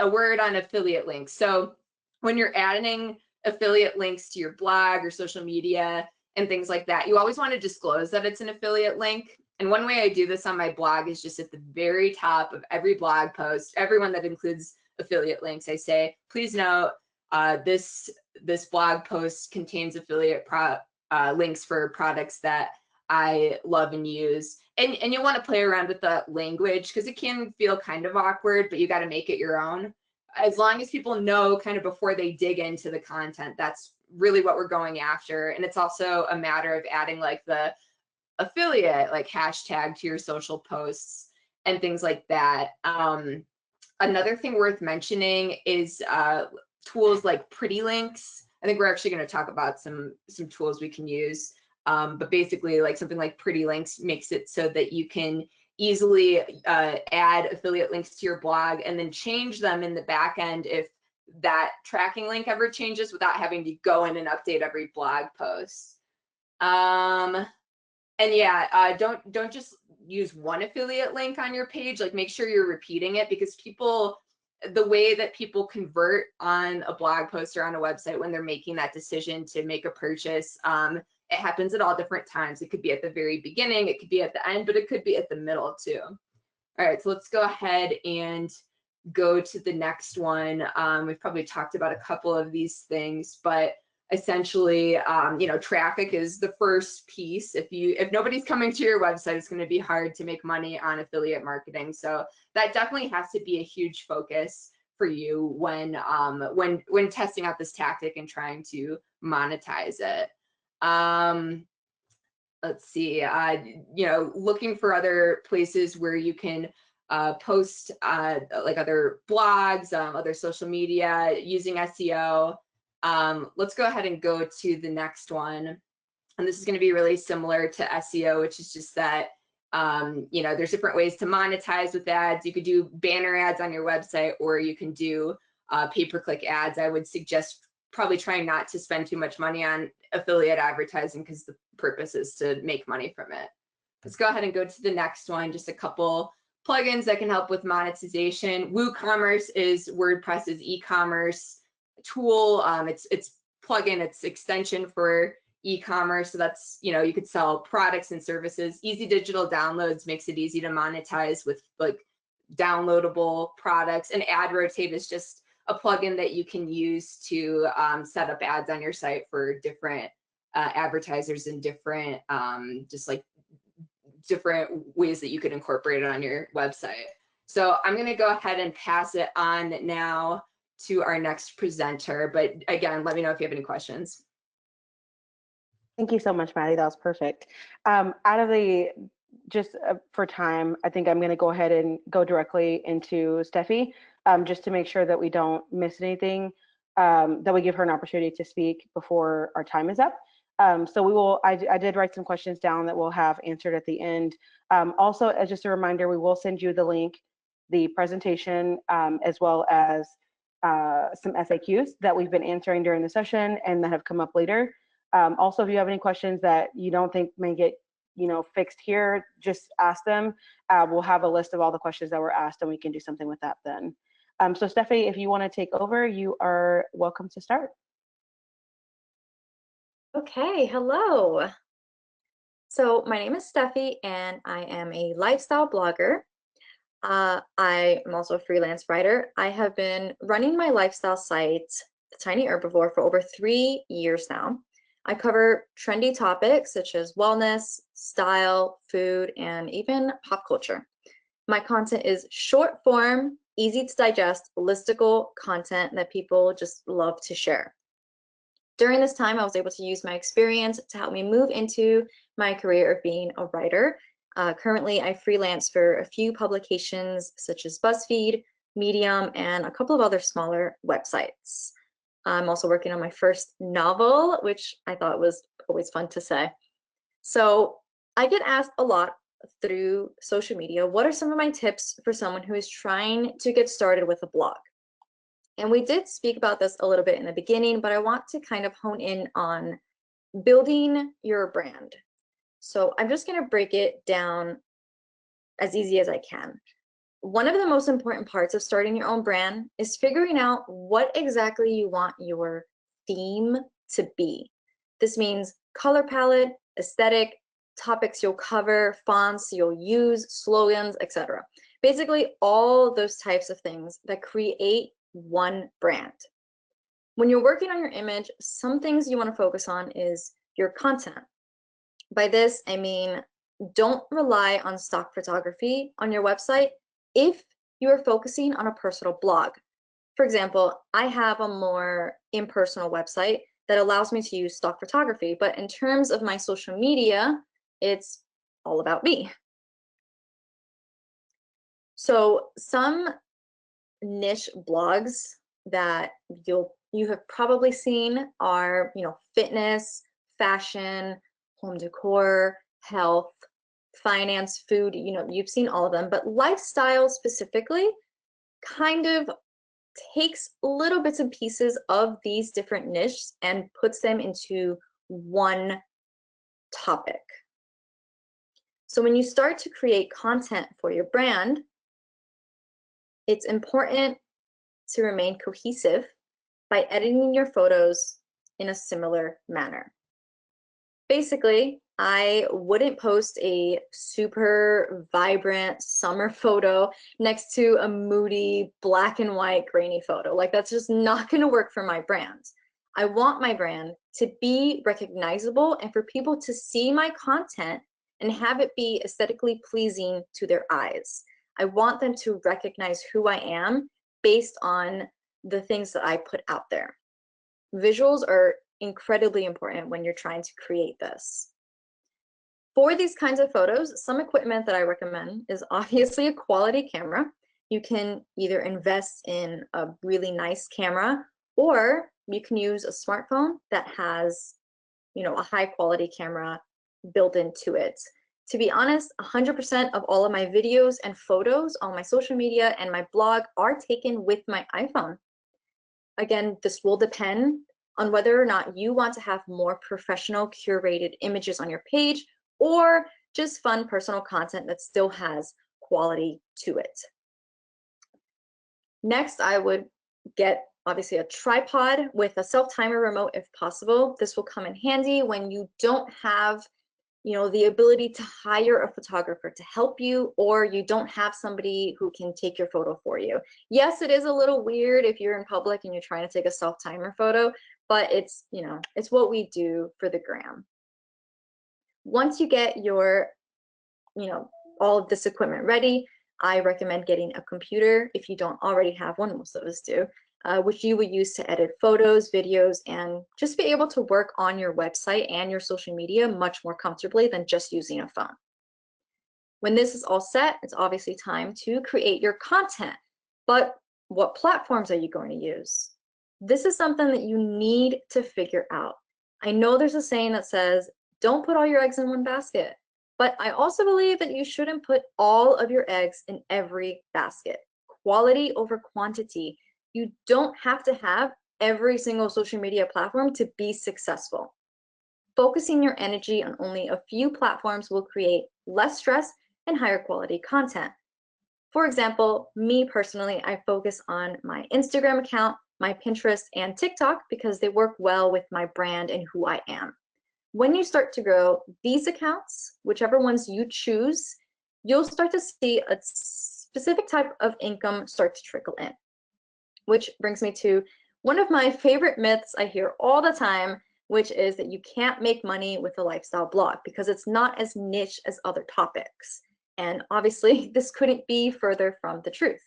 word on affiliate links. So when you're adding affiliate links to your blog or social media and things like that, you always want to disclose that it's an affiliate link. And one way I do this on my blog is just at the very top of every blog post, everyone that includes affiliate links, I say, please note, this blog post contains affiliate links for products that I love and use. And you'll want to play around with the language because it can feel kind of awkward, but you got to make it your own. As long as people know kind of before they dig into the content, that's really what we're going after. And it's also a matter of adding like the affiliate like hashtag to your social posts and things like that. Another thing worth mentioning is tools like Pretty Links. I think we're actually going to talk about some tools we can use. But basically, like something like Pretty Links makes it so that you can easily add affiliate links to your blog and then change them in the back end if that tracking link ever changes without having to go in and update every blog post. And yeah, don't just use one affiliate link on your page. Like make sure you're repeating it, because the way that people convert on a blog post or on a website when they're making that decision to make a purchase, it happens at all different times. It could be at the very beginning, it could be at the end, but it could be at the middle too. All right, so let's go ahead and go to the next one. We've probably talked about a couple of these things, but essentially, traffic is the first piece. If nobody's coming to your website, it's going to be hard to make money on affiliate marketing. So that definitely has to be a huge focus for you when testing out this tactic and trying to monetize it. Let's see, looking for other places where you can post like other blogs, other social media using SEO. Let's go ahead and go to the next one. And this is going to be really similar to SEO, which is just that, there's different ways to monetize with ads. You could do banner ads on your website, or you can do pay-per-click ads. I would suggest probably trying not to spend too much money on affiliate advertising because the purpose is to make money from it. Let's go ahead and go to the next one. Just a couple plugins that can help with monetization. WooCommerce is WordPress's e-commerce tool. It's plugin, it's extension for e-commerce. So that's, you could sell products and services. Easy digital downloads makes it easy to monetize with like downloadable products. And Ad Rotate is just a plugin that you can use to set up ads on your site for different advertisers and different different ways that you could incorporate it on your website. So I'm going to go ahead and pass it on now to our next presenter. But again, let me know if you have any questions. Thank you so much, Maddie. That was perfect. For time, I think I'm going to go ahead and go directly into Steffi, just to make sure that we don't miss anything, that we give her an opportunity to speak before our time is up. So I did write some questions down that we'll have answered at the end. Also, as just a reminder, we will send you the link, the presentation, as well as some FAQs that we've been answering during the session and that have come up later. Also, if you have any questions that you don't think may get fixed here, just ask them. We'll have a list of all the questions that were asked and we can do something with that then. So Steffi, if you want to take over, you are welcome to start. Okay, hello. So my name is Steffi and I am a lifestyle blogger. I am also a freelance writer. I have been running my lifestyle site, The Tiny Herbivore, for over 3 years now. I cover trendy topics such as wellness, style, food, and even pop culture. My content is short form, easy to digest, listicle content that people just love to share. During this time, I was able to use my experience to help me move into my career of being a writer. Currently, I freelance for a few publications such as BuzzFeed, Medium, and a couple of other smaller websites. I'm also working on my first novel, which I thought was always fun to say. So I get asked a lot through social media, what are some of my tips for someone who is trying to get started with a blog? And we did speak about this a little bit in the beginning, but I want to kind of hone in on building your brand. So I'm just going to break it down as easy as I can. One of the most important parts of starting your own brand is figuring out what exactly you want your theme to be. This means color palette, aesthetic, topics you'll cover, fonts you'll use, slogans, etc. Basically, all those types of things that create one brand. When you're working on your image, some things you want to focus on is your content. By this, I mean, don't rely on stock photography on your website if you are focusing on a personal blog. For example, I have a more impersonal website that allows me to use stock photography, but in terms of my social media, it's all about me. So some niche blogs that you have probably seen are, fitness, fashion, home decor, health, finance, food, you've seen all of them, but lifestyle specifically kind of takes little bits and pieces of these different niches and puts them into one topic. So when you start to create content for your brand, it's important to remain cohesive by editing your photos in a similar manner. Basically, I wouldn't post a super vibrant summer photo next to a moody black and white grainy photo. Like, that's just not going to work for my brand. I want my brand to be recognizable and for people to see my content and have it be aesthetically pleasing to their eyes. I want them to recognize who I am based on the things that I put out there. Visuals are incredibly important when you're trying to create this. For these kinds of photos, some equipment that I recommend is obviously a quality camera. You can either invest in a really nice camera, or you can use a smartphone that has, a high quality camera built into it. To be honest, 100% of all of my videos and photos on my social media and my blog are taken with my iPhone. Again, this will depend on whether or not you want to have more professional curated images on your page or just fun personal content that still has quality to it. Next, I would get obviously a tripod with a self-timer remote if possible. This will come in handy when you don't have the ability to hire a photographer to help you, or you don't have somebody who can take your photo for you. Yes, it is a little weird if you're in public and you're trying to take a self-timer photo, but it's what we do for the gram. Once you get your, all of this equipment ready, I recommend getting a computer if you don't already have one. Most of us do. Which you would use to edit photos, videos, and just be able to work on your website and your social media much more comfortably than just using a phone. When this is all set, it's obviously time to create your content. But what platforms are you going to use? This is something that you need to figure out. I know there's a saying that says, don't put all your eggs in one basket. But I also believe that you shouldn't put all of your eggs in every basket. Quality over quantity. You don't have to have every single social media platform to be successful. Focusing your energy on only a few platforms will create less stress and higher quality content. For example, me personally, I focus on my Instagram account, my Pinterest, and TikTok because they work well with my brand and who I am. When you start to grow these accounts, whichever ones you choose, you'll start to see a specific type of income start to trickle in. Which brings me to one of my favorite myths I hear all the time which is that you can't make money with a lifestyle blog because it's not as niche as other topics. And obviously, this couldn't be further from the truth.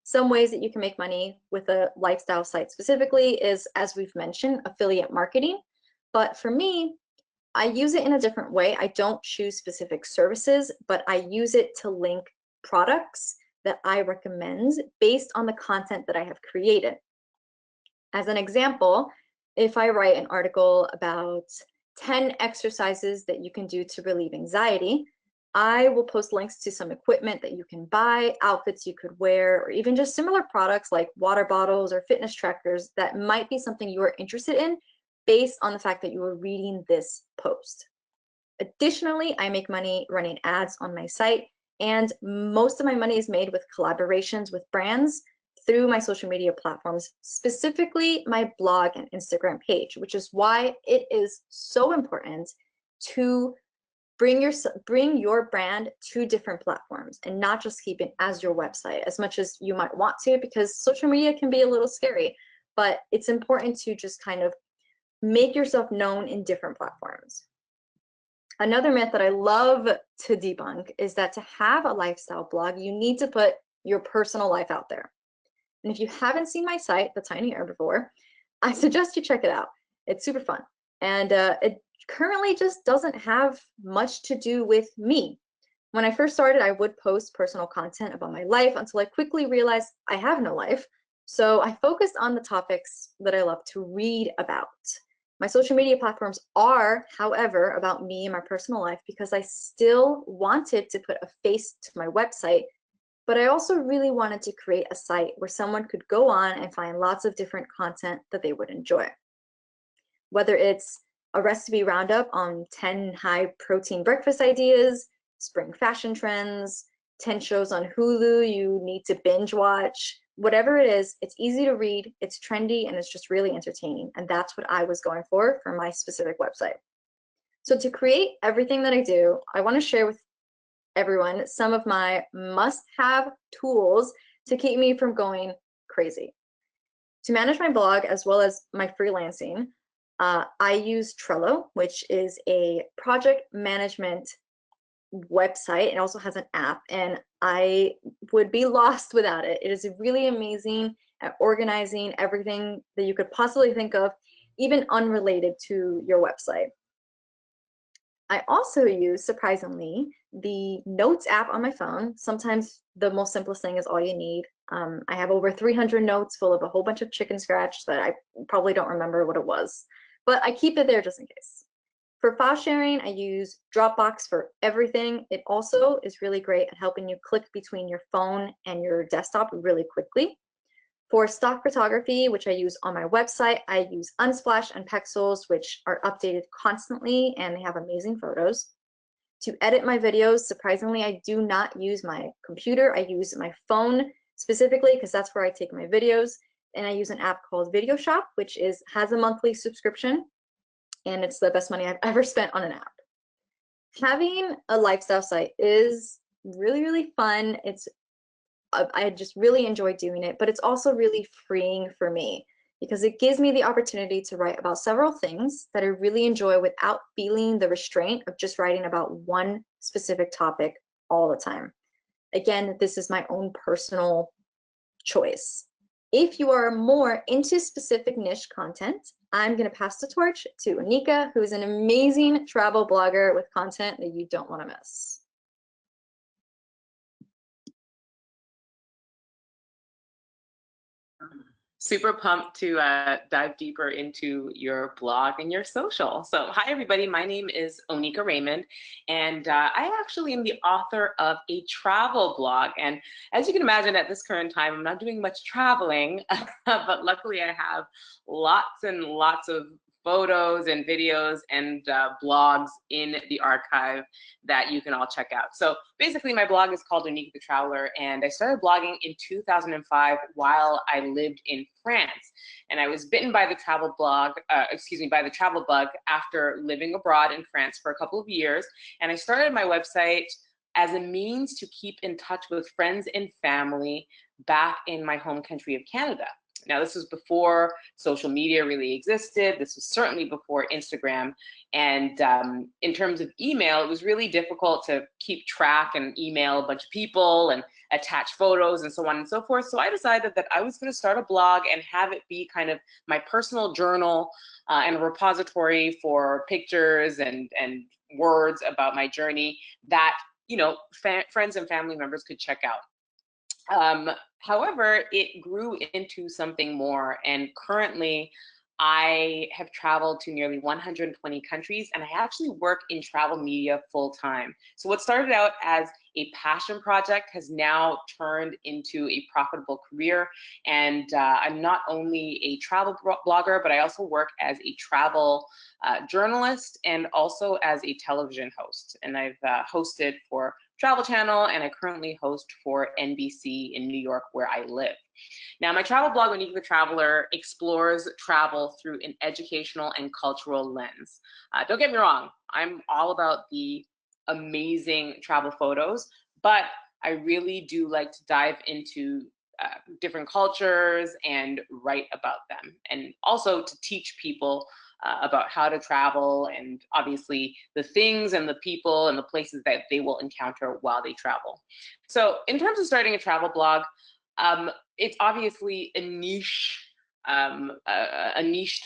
Some ways that you can make money with a lifestyle site specifically is, as we've mentioned, affiliate marketing. But for me, I use it in a different way. I don't choose specific services, but I use it to link products that I recommend based on the content that I have created. As an example, if I write an article about 10 exercises that you can do to relieve anxiety, I will post links to some equipment that you can buy, outfits you could wear, or even just similar products like water bottles or fitness trackers that might be something you are interested in based on the fact that you are reading this post. Additionally, I make money running ads on my site, and most of my money is made with collaborations with brands through my social media platforms, specifically my blog and Instagram page, which is why it is so important to bring your brand to different platforms and not just keep it as your website as much as you might want to, because social media can be a little scary, but it's important to just kind of make yourself known in different platforms. Another myth that I love to debunk is that to have a lifestyle blog, you need to put your personal life out there. And if you haven't seen my site, The Tiny Herbivore, I suggest you check it out. It's super fun. And it currently just doesn't have much to do with me. When I first started, I would post personal content about my life until I quickly realized I have no life. So I focused on the topics that I love to read about. My social media platforms are, however, about me and my personal life because I still wanted to put a face to my website, but I also really wanted to create a site where someone could go on and find lots of different content that they would enjoy. Whether it's a recipe roundup on 10 high protein breakfast ideas, spring fashion trends, 10 shows on Hulu you need to binge watch, whatever it is, it's easy to read, it's trendy, and it's just really entertaining. And that's what I was going for my specific website. So to create everything that I do, I want to share with everyone some of my must-have tools to keep me from going crazy. To manage my blog as well as my freelancing, I use Trello, which is a project management website. It also has an app, and I would be lost without it. It is really amazing at organizing everything that you could possibly think of, even unrelated to your website. I also use, surprisingly, the Notes app on my phone. Sometimes the most simplest thing is all you need. I have over 300 notes full of a whole bunch of chicken scratch that I probably don't remember what it was, but I keep it there just in case. For file sharing, I use Dropbox for everything. It also is really great at helping you click between your phone and your desktop really quickly. For stock photography, which I use on my website, I use Unsplash and Pexels, which are updated constantly and they have amazing photos. To edit my videos, surprisingly, I do not use my computer. I use my phone specifically because that's where I take my videos. And I use an app called Video Shop, which has a monthly subscription. And it's the best money I've ever spent on an app. Having a lifestyle site is really, really fun. I just really enjoy doing it, but it's also really freeing for me because it gives me the opportunity to write about several things that I really enjoy without feeling the restraint of just writing about one specific topic all the time. Again, this is my own personal choice. If you are more into specific niche content, I'm going to pass the torch to Anika, who is an amazing travel blogger with content that you don't want to miss. Super pumped to dive deeper into your blog and your social. So hi everybody, my name is Onika Raymond, and I actually am the author of a travel blog. And as you can imagine, at this current time, I'm not doing much traveling, but luckily I have lots and lots of photos and videos and blogs in the archive that you can all check out. So basically my blog is called Onika the Traveler, and I started blogging in 2005 while I lived in France. And I was bitten by the travel bug after living abroad in France for a couple of years. And I started my website as a means to keep in touch with friends and family back in my home country of Canada. Now, this was before social media really existed. This was certainly before Instagram. And in terms of email, it was really difficult to keep track and email a bunch of people and attach photos and so on and so forth. So I decided that I was going to start a blog and have it be kind of my personal journal and a repository for pictures and words about my journey that, you know, friends and family members could check out. However, it grew into something more, and currently I have traveled to nearly 120 countries, and I actually work in travel media full time. So what started out as a passion project has now turned into a profitable career, and I'm not only a travel blogger, but I also work as a travel journalist and also as a television host, and I've hosted for Travel Channel, and I currently host for NBC in New York, where I live. Now, my travel blog, Onika the Traveler, explores travel through an educational and cultural lens. Don't get me wrong, I'm all about the amazing travel photos, but I really do like to dive into different cultures and write about them, and also to teach people about how to travel, and obviously the things and the people and the places that they will encounter while they travel. So in terms of starting a travel blog, it's obviously a niche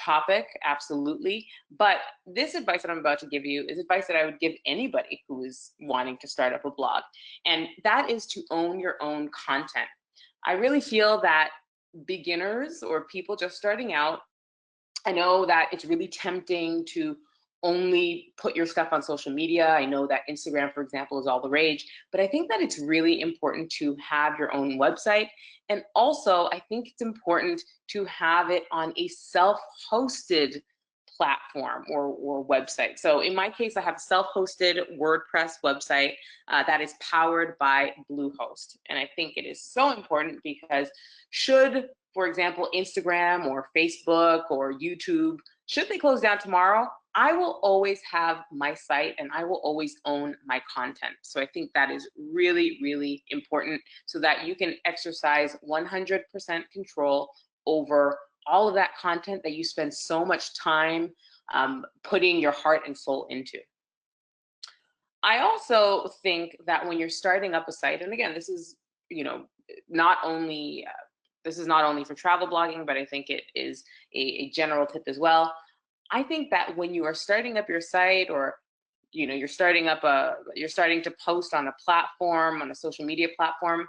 topic, absolutely. But this advice that I'm about to give you is advice that I would give anybody who is wanting to start up a blog, and that is to own your own content. I really feel that beginners or people just starting out, I know that it's really tempting to only put your stuff on social media. I know that Instagram, for example, is all the rage, but I think that it's really important to have your own website. And also, I think it's important to have it on a self-hosted platform or website. So in my case, I have a self-hosted WordPress website that is powered by Bluehost. And I think it is so important because should, for example, Instagram or Facebook or YouTube, should they close down tomorrow, I will always have my site and I will always own my content. So I think that is really, really important so that you can exercise 100% control over all of that content that you spend so much time putting your heart and soul into. I also think that when you're starting up a site, and again, this is, you know, not only this is not only for travel blogging, but I think it is a general tip as well. I think that when you are starting up your site, or you know, you're starting to post on a platform, on a social media platform,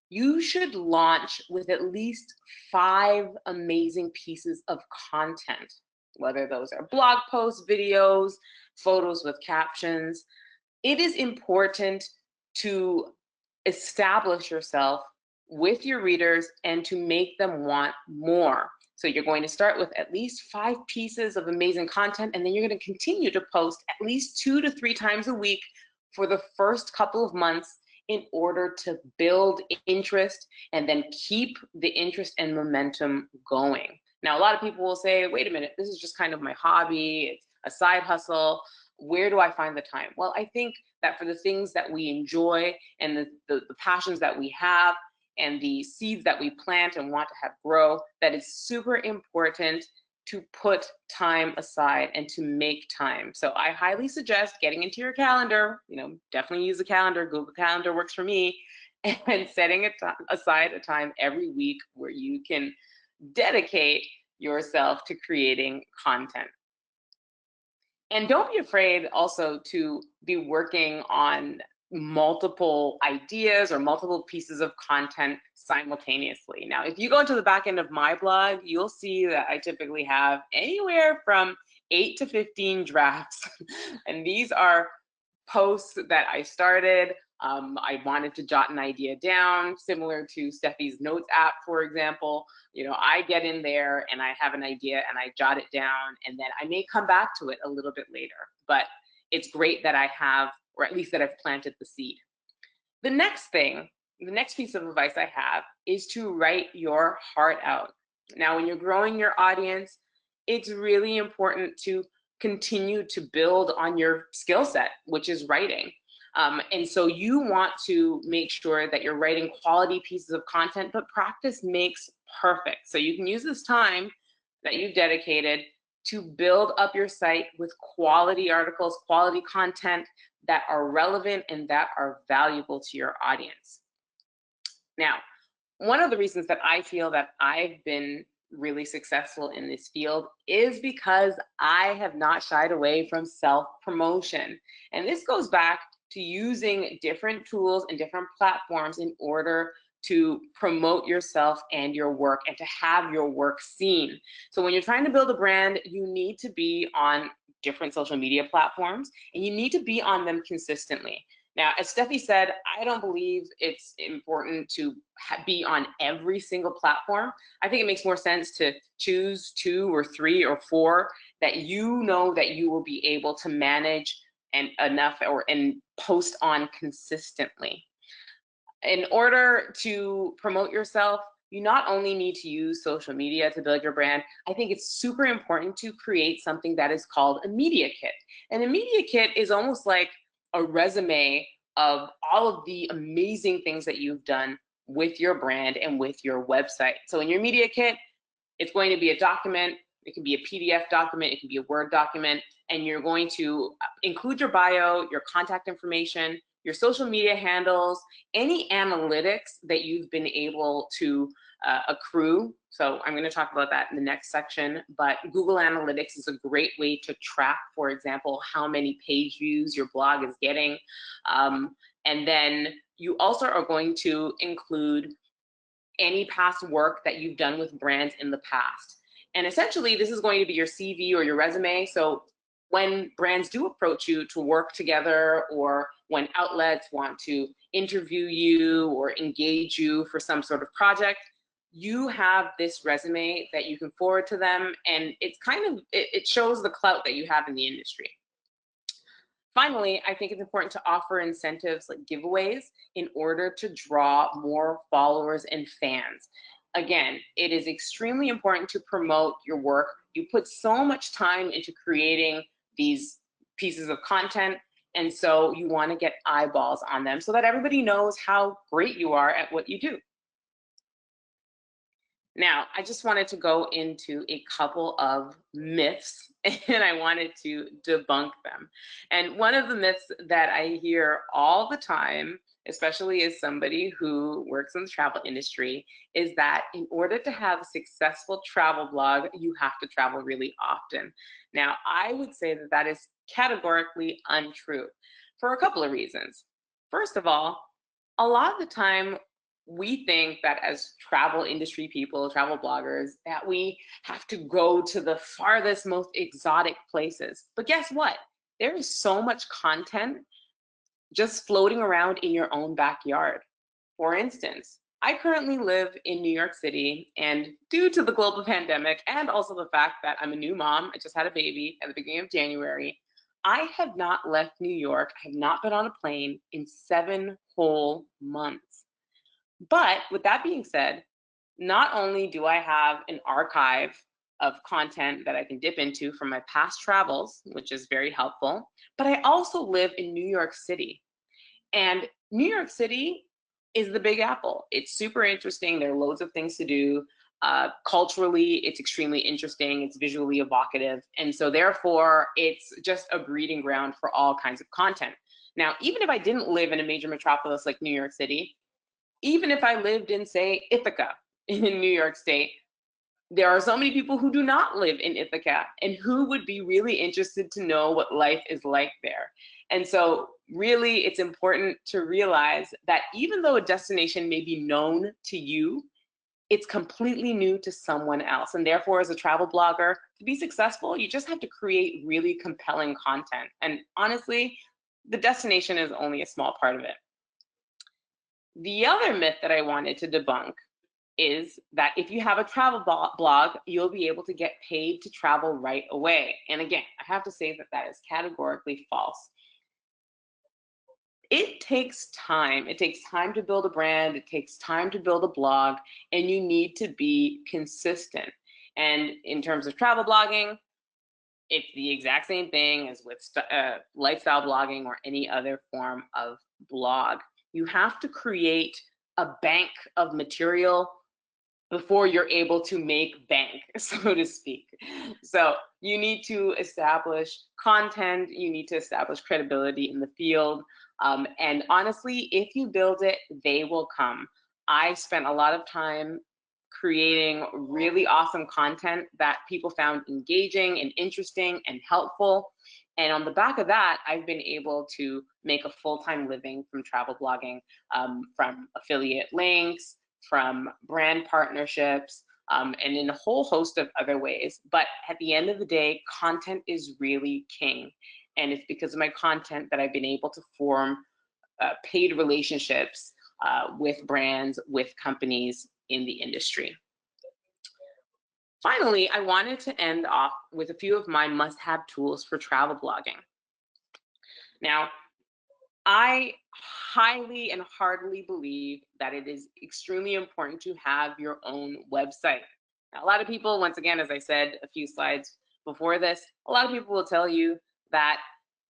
you should launch with at least 5 amazing pieces of content, whether those are blog posts, videos, photos with captions. It is important to establish yourself with your readers and to make them want more. So you're going to start with at least 5 pieces of amazing content, and then you're going to continue to post at least 2 to 3 times a week for the first couple of months in order to build interest and then keep the interest and momentum going. Now, a lot of people will say, wait a minute, this is just kind of my hobby, it's a side hustle. Where do I find the time? Well, I think that for the things that we enjoy and the passions that we have and the seeds that we plant and want to have grow, that it's super important to put time aside and to make time. So I highly suggest getting into your calendar, you know, definitely use a calendar, Google Calendar works for me, and setting aside a time every week where you can dedicate yourself to creating content. And don't be afraid also to be working on multiple ideas or multiple pieces of content simultaneously. Now, if you go into the back end of my blog, you'll see that I typically have anywhere from 8 to 15 drafts. And these are posts that I started. I wanted to jot an idea down, similar to Steffi's Notes app, for example. You know, I get in there and I have an idea and I jot it down, and then I may come back to it a little bit later. But it's great that I have, or at least that I've planted the seed. The next piece of advice I have is to write your heart out. Now, when you're growing your audience, it's really important to continue to build on your skill set, which is writing. And so you want to make sure that you're writing quality pieces of content, but practice makes perfect. So you can use this time that you've dedicated to build up your site with quality articles, quality content that are relevant and that are valuable to your audience. Now, one of the reasons that I feel that I've been really successful in this field is because I have not shied away from self-promotion. And this goes back to using different tools and different platforms in order to promote yourself and your work and to have your work seen. So when you're trying to build a brand, you need to be on different social media platforms and you need to be on them consistently. Now, as Steffi said, I don't believe it's important to be on every single platform. I think it makes more sense to choose 2 or 3 or 4 that you know that you will be able to manage and post on consistently. In order to promote yourself, you not only need to use social media to build your brand, I think it's super important to create something that is called a media kit. And a media kit is almost like a resume of all of the amazing things that you've done with your brand and with your website. So in your media kit, it's going to be a document. It can be a PDF document, it can be a Word document, and you're going to include your bio, your contact information, your social media handles, any analytics that you've been able to accrue. So I'm going to talk about that in the next section, but Google Analytics is a great way to track, for example, how many page views your blog is getting. And then you also are going to include any past work that you've done with brands in the past. And essentially, this is going to be your CV or your resume. So when brands do approach you to work together, or when outlets want to interview you or engage you for some sort of project, you have this resume that you can forward to them, and it's it shows the clout that you have in the industry. Finally, I think it's important to offer incentives like giveaways in order to draw more followers and fans. Again, it is extremely important to promote your work. You put so much time into creating these pieces of content, and so you want to get eyeballs on them so that everybody knows how great you are at what you do. Now, I just wanted to go into a couple of myths and I wanted to debunk them. And one of the myths that I hear all the time, especially as somebody who works in the travel industry, is that in order to have a successful travel blog, you have to travel really often. Now, I would say that that is categorically untrue for a couple of reasons. First of all, a lot of the time, we think that as travel industry people, travel bloggers, that we have to go to the farthest, most exotic places. But guess what? There is so much content just floating around in your own backyard. For instance, I currently live in New York City, and due to the global pandemic and also the fact that I'm a new mom, I just had a baby at the beginning of January, I have not left New York, I have not been on a plane in 7 whole months. But with that being said, not only do I have an archive of content that I can dip into from my past travels, which is very helpful, but I also live in New York City. And New York City is the Big Apple. It's super interesting. There are loads of things to do. Culturally, it's extremely interesting. It's visually evocative. And so therefore, it's just a breeding ground for all kinds of content. Now, even if I didn't live in a major metropolis like New York City, even if I lived in, say, Ithaca in New York State, there are so many people who do not live in Ithaca and who would be really interested to know what life is like there. And so really, it's important to realize that even though a destination may be known to you, it's completely new to someone else. And therefore, as a travel blogger, to be successful, you just have to create really compelling content. And honestly, the destination is only a small part of it. The other myth that I wanted to debunk is that if you have a travel blog, you'll be able to get paid to travel right away. And again, I have to say that that is categorically false. It takes time. It takes time to build a brand. It takes time to build a blog, and you need to be consistent. And in terms of travel blogging, it's the exact same thing as with lifestyle blogging or any other form of blog. You have to create a bank of material before you're able to make bank, so to speak. So you need to establish content, you need to establish credibility in the field. And honestly, if you build it, they will come. I spent a lot of time creating really awesome content that people found engaging and interesting and helpful. And on the back of that, I've been able to make a full-time living from travel blogging, from affiliate links, from brand partnerships, and in a whole host of other ways. But at the end of the day, content is really king. And it's because of my content that I've been able to form paid relationships with brands, with companies in the industry. Finally, I wanted to end off with a few of my must-have tools for travel blogging. Now, I highly and heartily believe that it is extremely important to have your own website. Now, a lot of people, once again, as I said a few slides before this, a lot of people will tell you that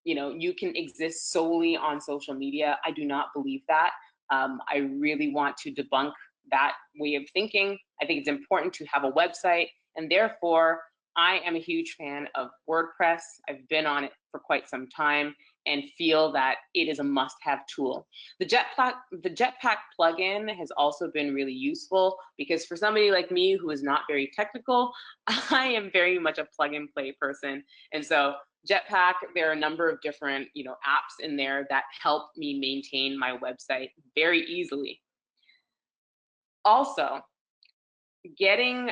you can exist solely on social media. I do not believe that. I really want to debunk that way of thinking. I think it's important to have a website, and therefore I am a huge fan of WordPress. I've been on it for quite some time and feel that it is a must-have tool. The Jetpack plugin has also been really useful because for somebody like me who is not very technical, I am very much a plug-and-play person. And so Jetpack, there are a number of different apps in there that help me maintain my website very easily. Also, getting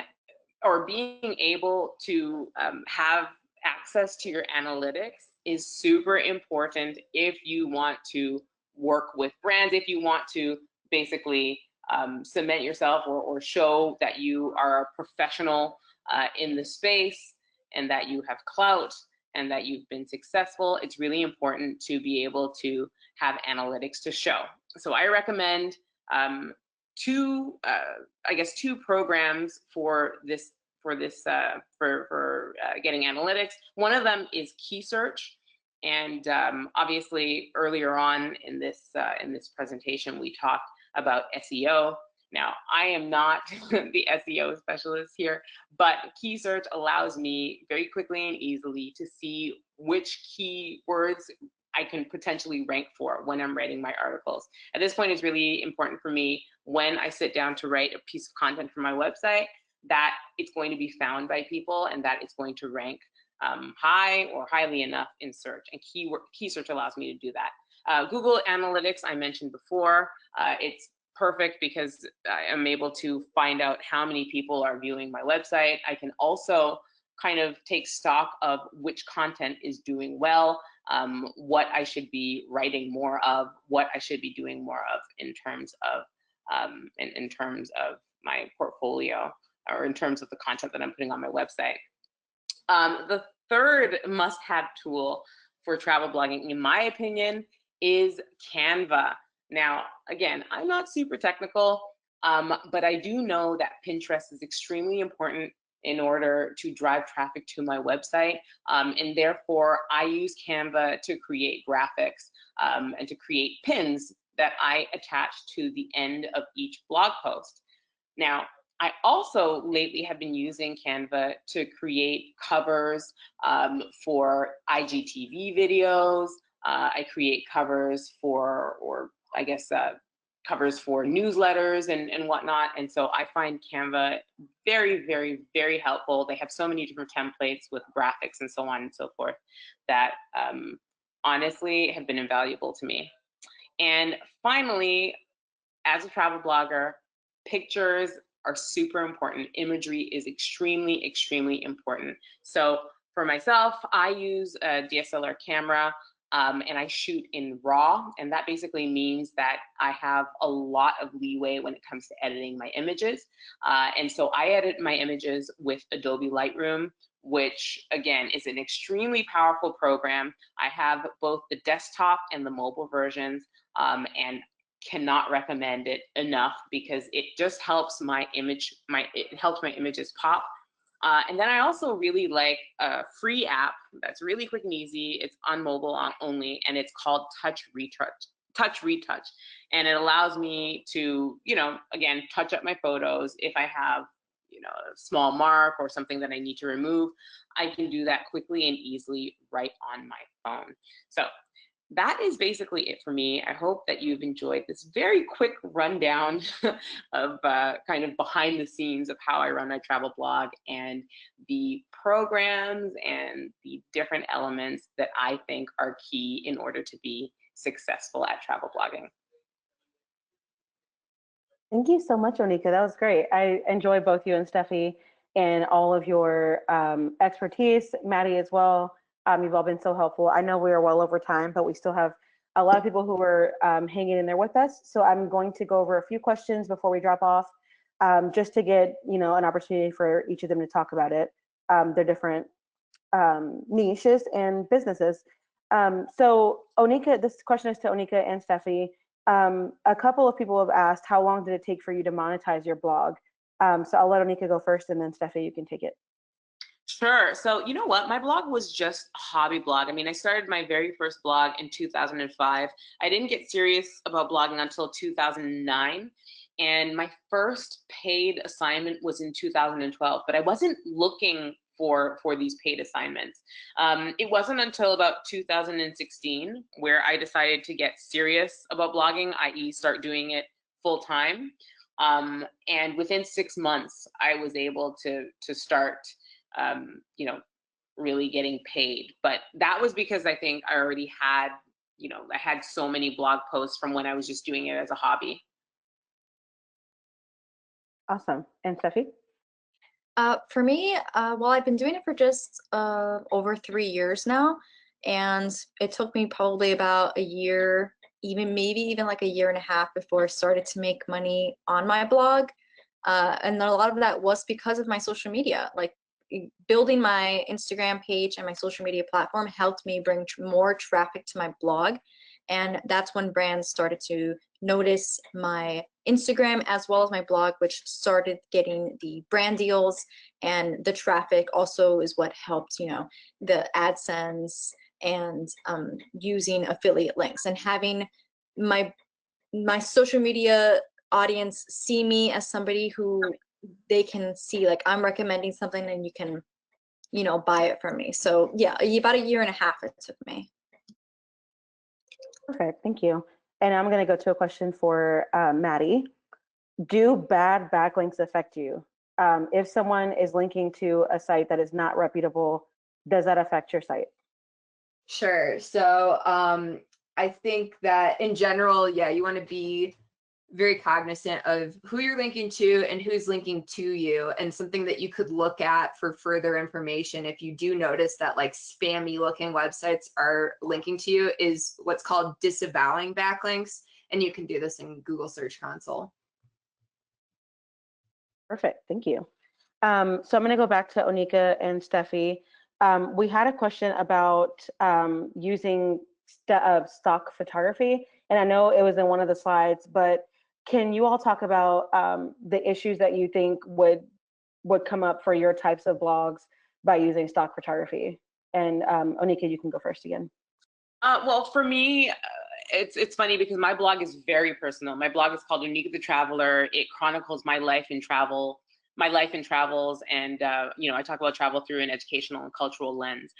or being able to have access to your analytics is super important if you want to work with brands, if you want to basically cement yourself or show that you are a professional in the space and that you have clout and that you've been successful. It's really important to be able to have analytics to show. So I recommend two programs for getting analytics. One of them is Key Search, and obviously earlier on in this presentation we talked about SEO. Now, I am not the SEO specialist here, but Key Search allows me very quickly and easily to see which keywords I can potentially rank for when I'm writing my articles. At this point, it's really important for me when I sit down to write a piece of content for my website that it's going to be found by people and that it's going to rank high or highly enough in search. And Key Search allows me to do that. Google Analytics, I mentioned before, it's perfect because I'm able to find out how many people are viewing my website. I can also kind of take stock of which content is doing well, what I should be writing more of, what I should be doing more of in terms of my portfolio or in terms of the content that I'm putting on my website. The third must-have tool for travel blogging, in my opinion, is Canva. Now, again, I'm not super technical, but I do know that Pinterest is extremely important in order to drive traffic to my website. And therefore, I use Canva to create graphics and to create pins that I attach to the end of each blog post. Now, I also lately have been using Canva to create covers for IGTV videos. I create covers for, covers for newsletters and whatnot. And so I find Canva very, very, very helpful. They have so many different templates with graphics and so on and so forth that honestly have been invaluable to me. And finally, as a travel blogger, pictures are super important. Imagery is extremely, extremely important. So for myself, I use a DSLR camera and I shoot in RAW. And that basically means that I have a lot of leeway when it comes to editing my images. And so I edit my images with Adobe Lightroom, which again is an extremely powerful program. I have both the desktop and the mobile versions, and cannot recommend it enough because it just helps my images pop. And then I also really like a free app that's really quick and easy. It's on mobile only, and it's called Touch touch retouch, and it allows me to, you know, again, touch up my photos. If I have, you know, a small mark or something that I need to remove, I can do that quickly and easily right on my phone. So that is basically it for me. I hope that you've enjoyed this very quick rundown of kind of behind the scenes of how I run my travel blog and the programs and the different elements that I think are key in order to be successful at travel blogging. Thank you so much, Onika. That was great. I enjoy both you and Steffi and all of your expertise, Maddie as well. You've all been so helpful. I know we are well over time, but we still have a lot of people who are hanging in there with us. So I'm going to go over a few questions before we drop off, just to get, you know, an opportunity for each of them to talk about it, their different niches and businesses. So Onika, this question is to Onika and Steffi. A couple of people have asked, how long did it take for you to monetize your blog? So I'll let Onika go first, and then Steffi, you can take it. Sure. So you know what? My blog was just a hobby blog. I mean, I started my very first blog in 2005. I didn't get serious about blogging until 2009. And my first paid assignment was in 2012, but I wasn't looking for these paid assignments. It wasn't until about 2016 where I decided to get serious about blogging, i.e. start doing it full time. And within 6 months, I was able to start you know, really getting paid. But that was because I think I already had, you know, I had so many blog posts from when I was just doing it as a hobby. Awesome. And Steffi? For me, well, I've been doing it for just over 3 years now, and it took me probably about a year, maybe even like a year and a half before I started to make money on my blog. And a lot of that was because of my social media. Like, building my Instagram page and my social media platform helped me bring more traffic to my blog. And that's when brands started to notice my Instagram as well as my blog, which started getting the brand deals, and the traffic also is what helped, you know, the AdSense and using affiliate links and having my social media audience see me as somebody who they can see, like, I'm recommending something and you can, you know, buy it from me. So yeah, about a year and a half it took me. Perfect, thank you. And I'm going to go to a question for Maddie. Do bad backlinks affect you? If someone is linking to a site that is not reputable, does that affect your site? Sure. So I think that in general, yeah, you want to be very cognizant of who you're linking to and who's linking to you, and something that you could look at for further information if you do notice that like spammy looking websites are linking to you is what's called disavowing backlinks, and you can do this in Google Search Console. Perfect, thank you. So I'm going to go back to Onika and Steffi. We had a question about using stock photography, and I know it was in one of the slides, but can you all talk about the issues that you think would come up for your types of blogs by using stock photography? And Onika, you can go first again. Well, for me, it's funny because my blog is very personal. My blog is called Onika the Traveler. It chronicles my life in travel, and you know, I talk about travel through an educational and cultural lens.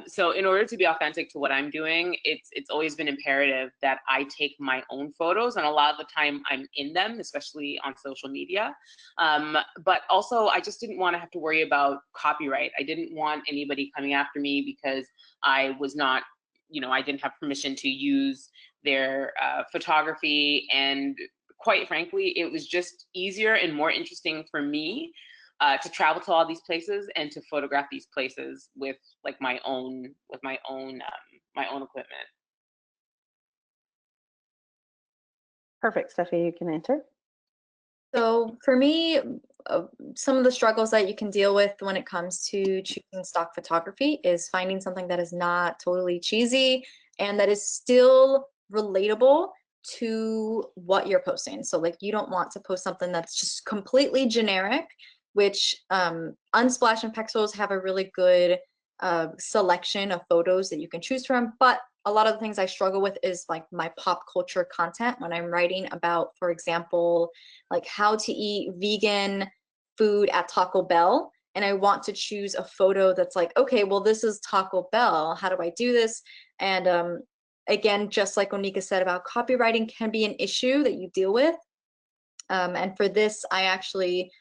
So in order to be authentic to what I'm doing, it's always been imperative that I take my own photos, and a lot of the time I'm in them, especially on social media. But also, I just didn't want to have to worry about copyright. I didn't want anybody coming after me because I was not, you know, I didn't have permission to use their photography. And quite frankly, it was just easier and more interesting for me to travel to all these places and to photograph these places with like my own equipment. Perfect, Steffi, you can answer. So for me, some of the struggles that you can deal with when it comes to choosing stock photography is finding something that is not totally cheesy and that is still relatable to what you're posting. So like, you don't want to post something that's just completely generic, which Unsplash and Pexels have a really good selection of photos that you can choose from, but a lot of the things I struggle with is like my pop culture content when I'm writing about, for example, like how to eat vegan food at Taco Bell. And I want to choose a photo that's like, okay, well, this is Taco Bell. How do I do this? And again, just like Onika said about copywriting can be an issue that you deal with. And for this, I actually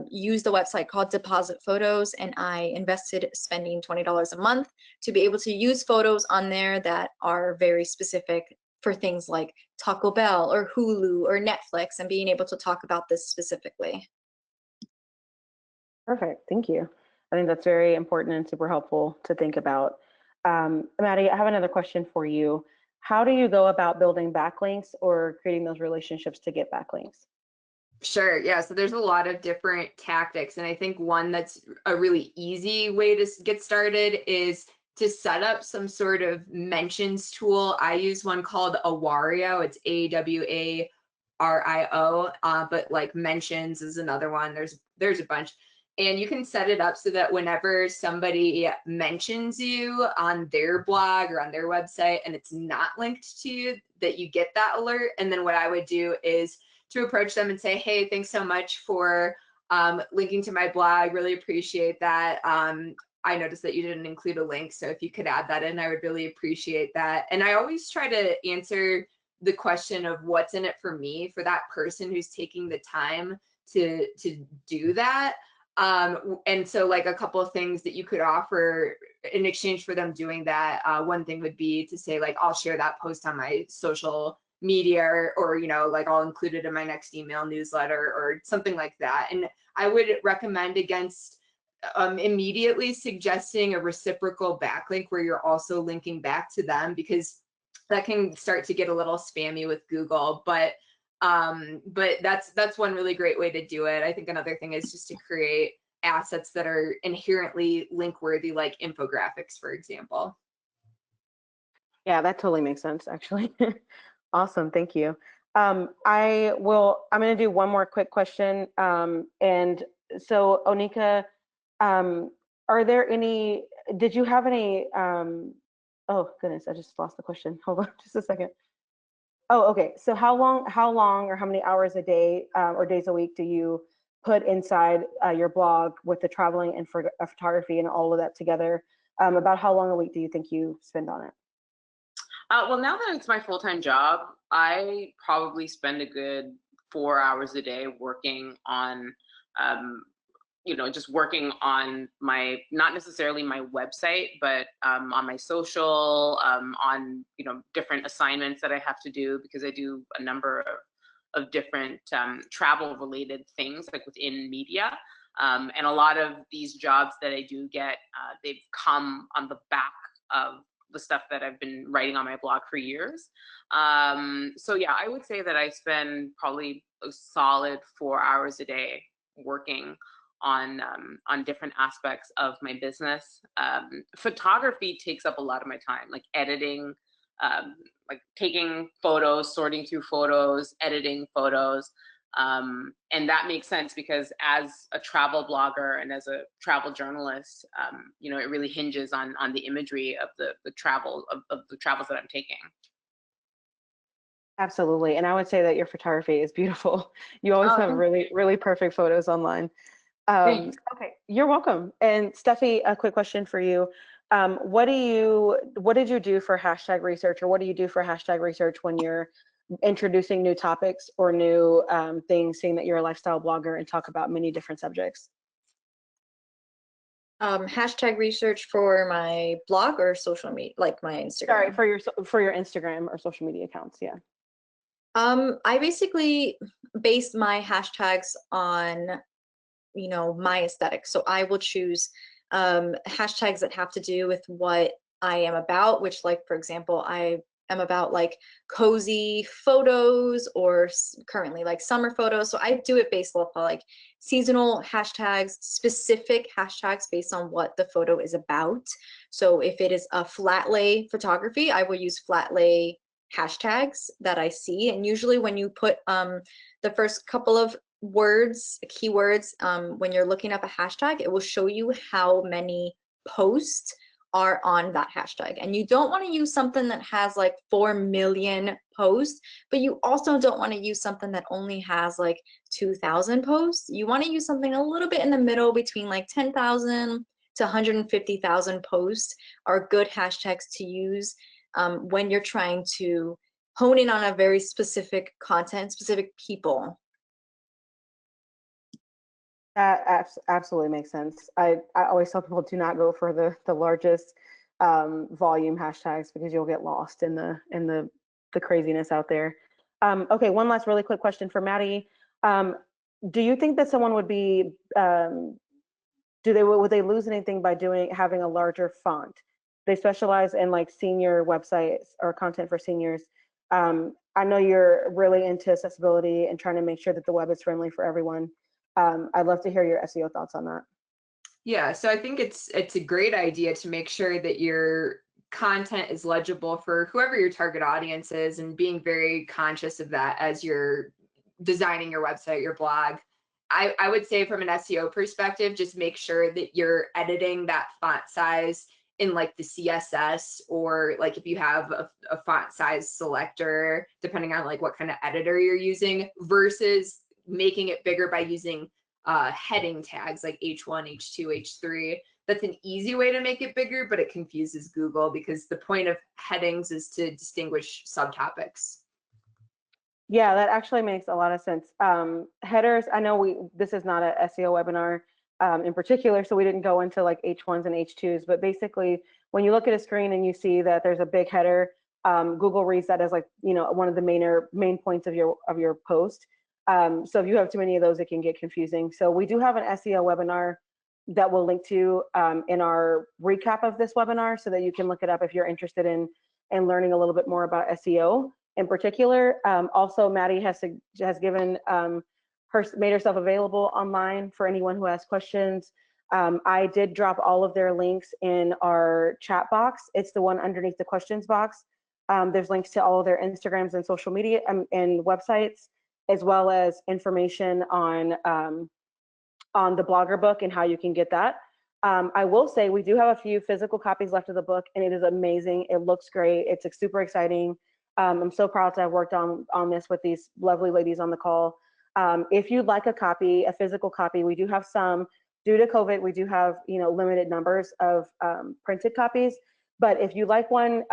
used a website called Deposit Photos, and I invested spending $20 a month to be able to use photos on there that are very specific for things like Taco Bell or Hulu or Netflix, and being able to talk about this specifically. Perfect. Thank you. I think that's very important and super helpful to think about. Maddie, I have another question for you. How do you go about building backlinks or creating those relationships to get backlinks? Sure. Yeah. So there's a lot of different tactics. And I think one that's a really easy way to get started is to set up some sort of mentions tool. I use one called Awario. It's AWARIO. But like mentions is another one. There's a bunch. And you can set it up so that whenever somebody mentions you on their blog or on their website and it's not linked to you, that you get that alert. And then what I would do is to approach them and say, hey, thanks so much for linking to my blog. Really appreciate that. I noticed that you didn't include a link. So if you could add that in, I would really appreciate that. And I always try to answer the question of what's in it for me, for that person who's taking the time to do that. And so like a couple of things that you could offer in exchange for them doing that. One thing would be to say like, I'll share that post on my social media or you know, like I'll include it in my next email newsletter or something like that. And I would recommend against immediately suggesting a reciprocal backlink where you're also linking back to them, because that can start to get a little spammy with Google. But that's one really great way to do it. I think another thing is just to create assets that are inherently link worthy, like infographics, for example. Yeah, that totally makes sense, actually. Awesome, thank you. I'm going to do one more quick question. And so, Onika, are there any, did you have any, oh goodness, I just lost the question. Hold on just a second. Oh, okay. So how long or how many hours a day or days a week do you put inside your blog with the traveling and photography and all of that together? About how long a week do you think you spend on it? Well, now that it's my full-time job, I probably spend a good 4 hours a day working on, just working on my, not necessarily my website, but on my social, on, different assignments that I have to do, because I do a number of different travel-related things, like within media. And a lot of these jobs that I do get, they've come on the back of the stuff that I've been writing on my blog for years. So yeah, I would say that I spend probably a solid 4 hours a day working on different aspects of my business. Photography takes up a lot of my time, like editing, like taking photos, sorting through photos, editing photos. And that makes sense because as a travel blogger and as a travel journalist, it really hinges on the imagery of the travel of the travels that I'm taking. Absolutely. And I would say that your photography is beautiful. You always have really, really perfect photos online. Okay, you're welcome. And Steffi, a quick question for you. What did you do for hashtag research, or what do you do for hashtag research when you're introducing new topics or new things, saying that you're a lifestyle blogger and talk about many different subjects? Hashtag research for my blog or social media, like my Instagram? Sorry, for your Instagram or social media accounts, yeah. I basically base my hashtags on, my aesthetic. So I will choose hashtags that have to do with what I am about, which, like, for example, I am about like cozy photos or currently like summer photos. So I do it based off of like seasonal hashtags, specific hashtags based on what the photo is about. So if it is a flat lay photography, I will use flat lay hashtags that I see. And usually when you put the first couple of words, keywords, when you're looking up a hashtag, it will show you how many posts are on that hashtag. And you don't want to use something that has like 4 million posts, but you also don't want to use something that only has like 2,000 posts. You want to use something a little bit in the middle between like 10,000 to 150,000 posts are good hashtags to use when you're trying to hone in on a very specific content, specific people. That absolutely makes sense. I always tell people do not go for the largest volume hashtags because you'll get lost in the craziness out there. Okay, one last really quick question for Maddie. Do you think that someone would be would they lose anything by having a larger font? They specialize in like senior websites or content for seniors. I know you're really into accessibility and trying to make sure that the web is friendly for everyone. I'd love to hear your SEO thoughts on that. Yeah, so I think it's a great idea to make sure that your content is legible for whoever your target audience is, and being very conscious of that as you're designing your website, your blog. I would say from an SEO perspective, just make sure that you're editing that font size in like the CSS, or like if you have a font size selector, depending on like what kind of editor you're using, versus making it bigger by using heading tags like H1, H2, H3. That's an easy way to make it bigger, but it confuses Google because the point of headings is to distinguish subtopics. Yeah, that actually makes a lot of sense. Headers, I know this is not a SEO webinar in particular, so we didn't go into like H1s and H2s, but basically when you look at a screen and you see that there's a big header, Google reads that as like, one of the main points of your post. So if you have too many of those, it can get confusing. So we do have an SEO webinar that we'll link to in our recap of this webinar so that you can look it up if you're interested in learning a little bit more about SEO in particular. Also, Maddie has given made herself available online for anyone who has questions. I did drop all of their links in our chat box. It's the one underneath the questions box. There's links to all of their Instagrams and social media and websites, as well as information on the blogger book and how you can get that. I will say we do have a few physical copies left of the book, and it is amazing. It looks great. It's super exciting. I'm so proud to have worked on this with these lovely ladies on the call. If you'd like a physical copy, we do have some. Due to COVID, we do have limited numbers of printed copies. But if you like one,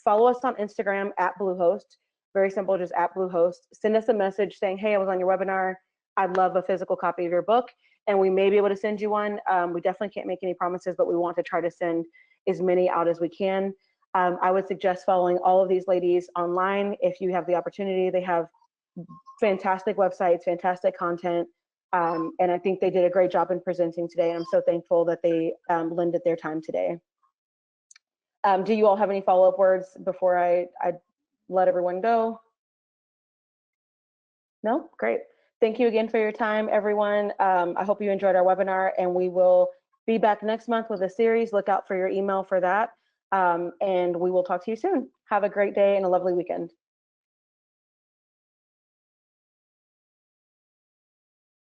follow us on Instagram at Bluehost. Very simple, just at Bluehost. Send us a message saying, hey, I was on your webinar. I'd love a physical copy of your book, and we may be able to send you one. We definitely can't make any promises, but we want to try to send as many out as we can. I would suggest following all of these ladies online if you have the opportunity. They have fantastic websites, fantastic content, and I think they did a great job in presenting today. And I'm so thankful that they lended their time today. Do you all have any follow-up words before I let everyone go? No? Great. Thank you again for your time, everyone. I hope you enjoyed our webinar, and we will be back next month with a series. Look out for your email for that. And we will talk to you soon. Have a great day and a lovely weekend.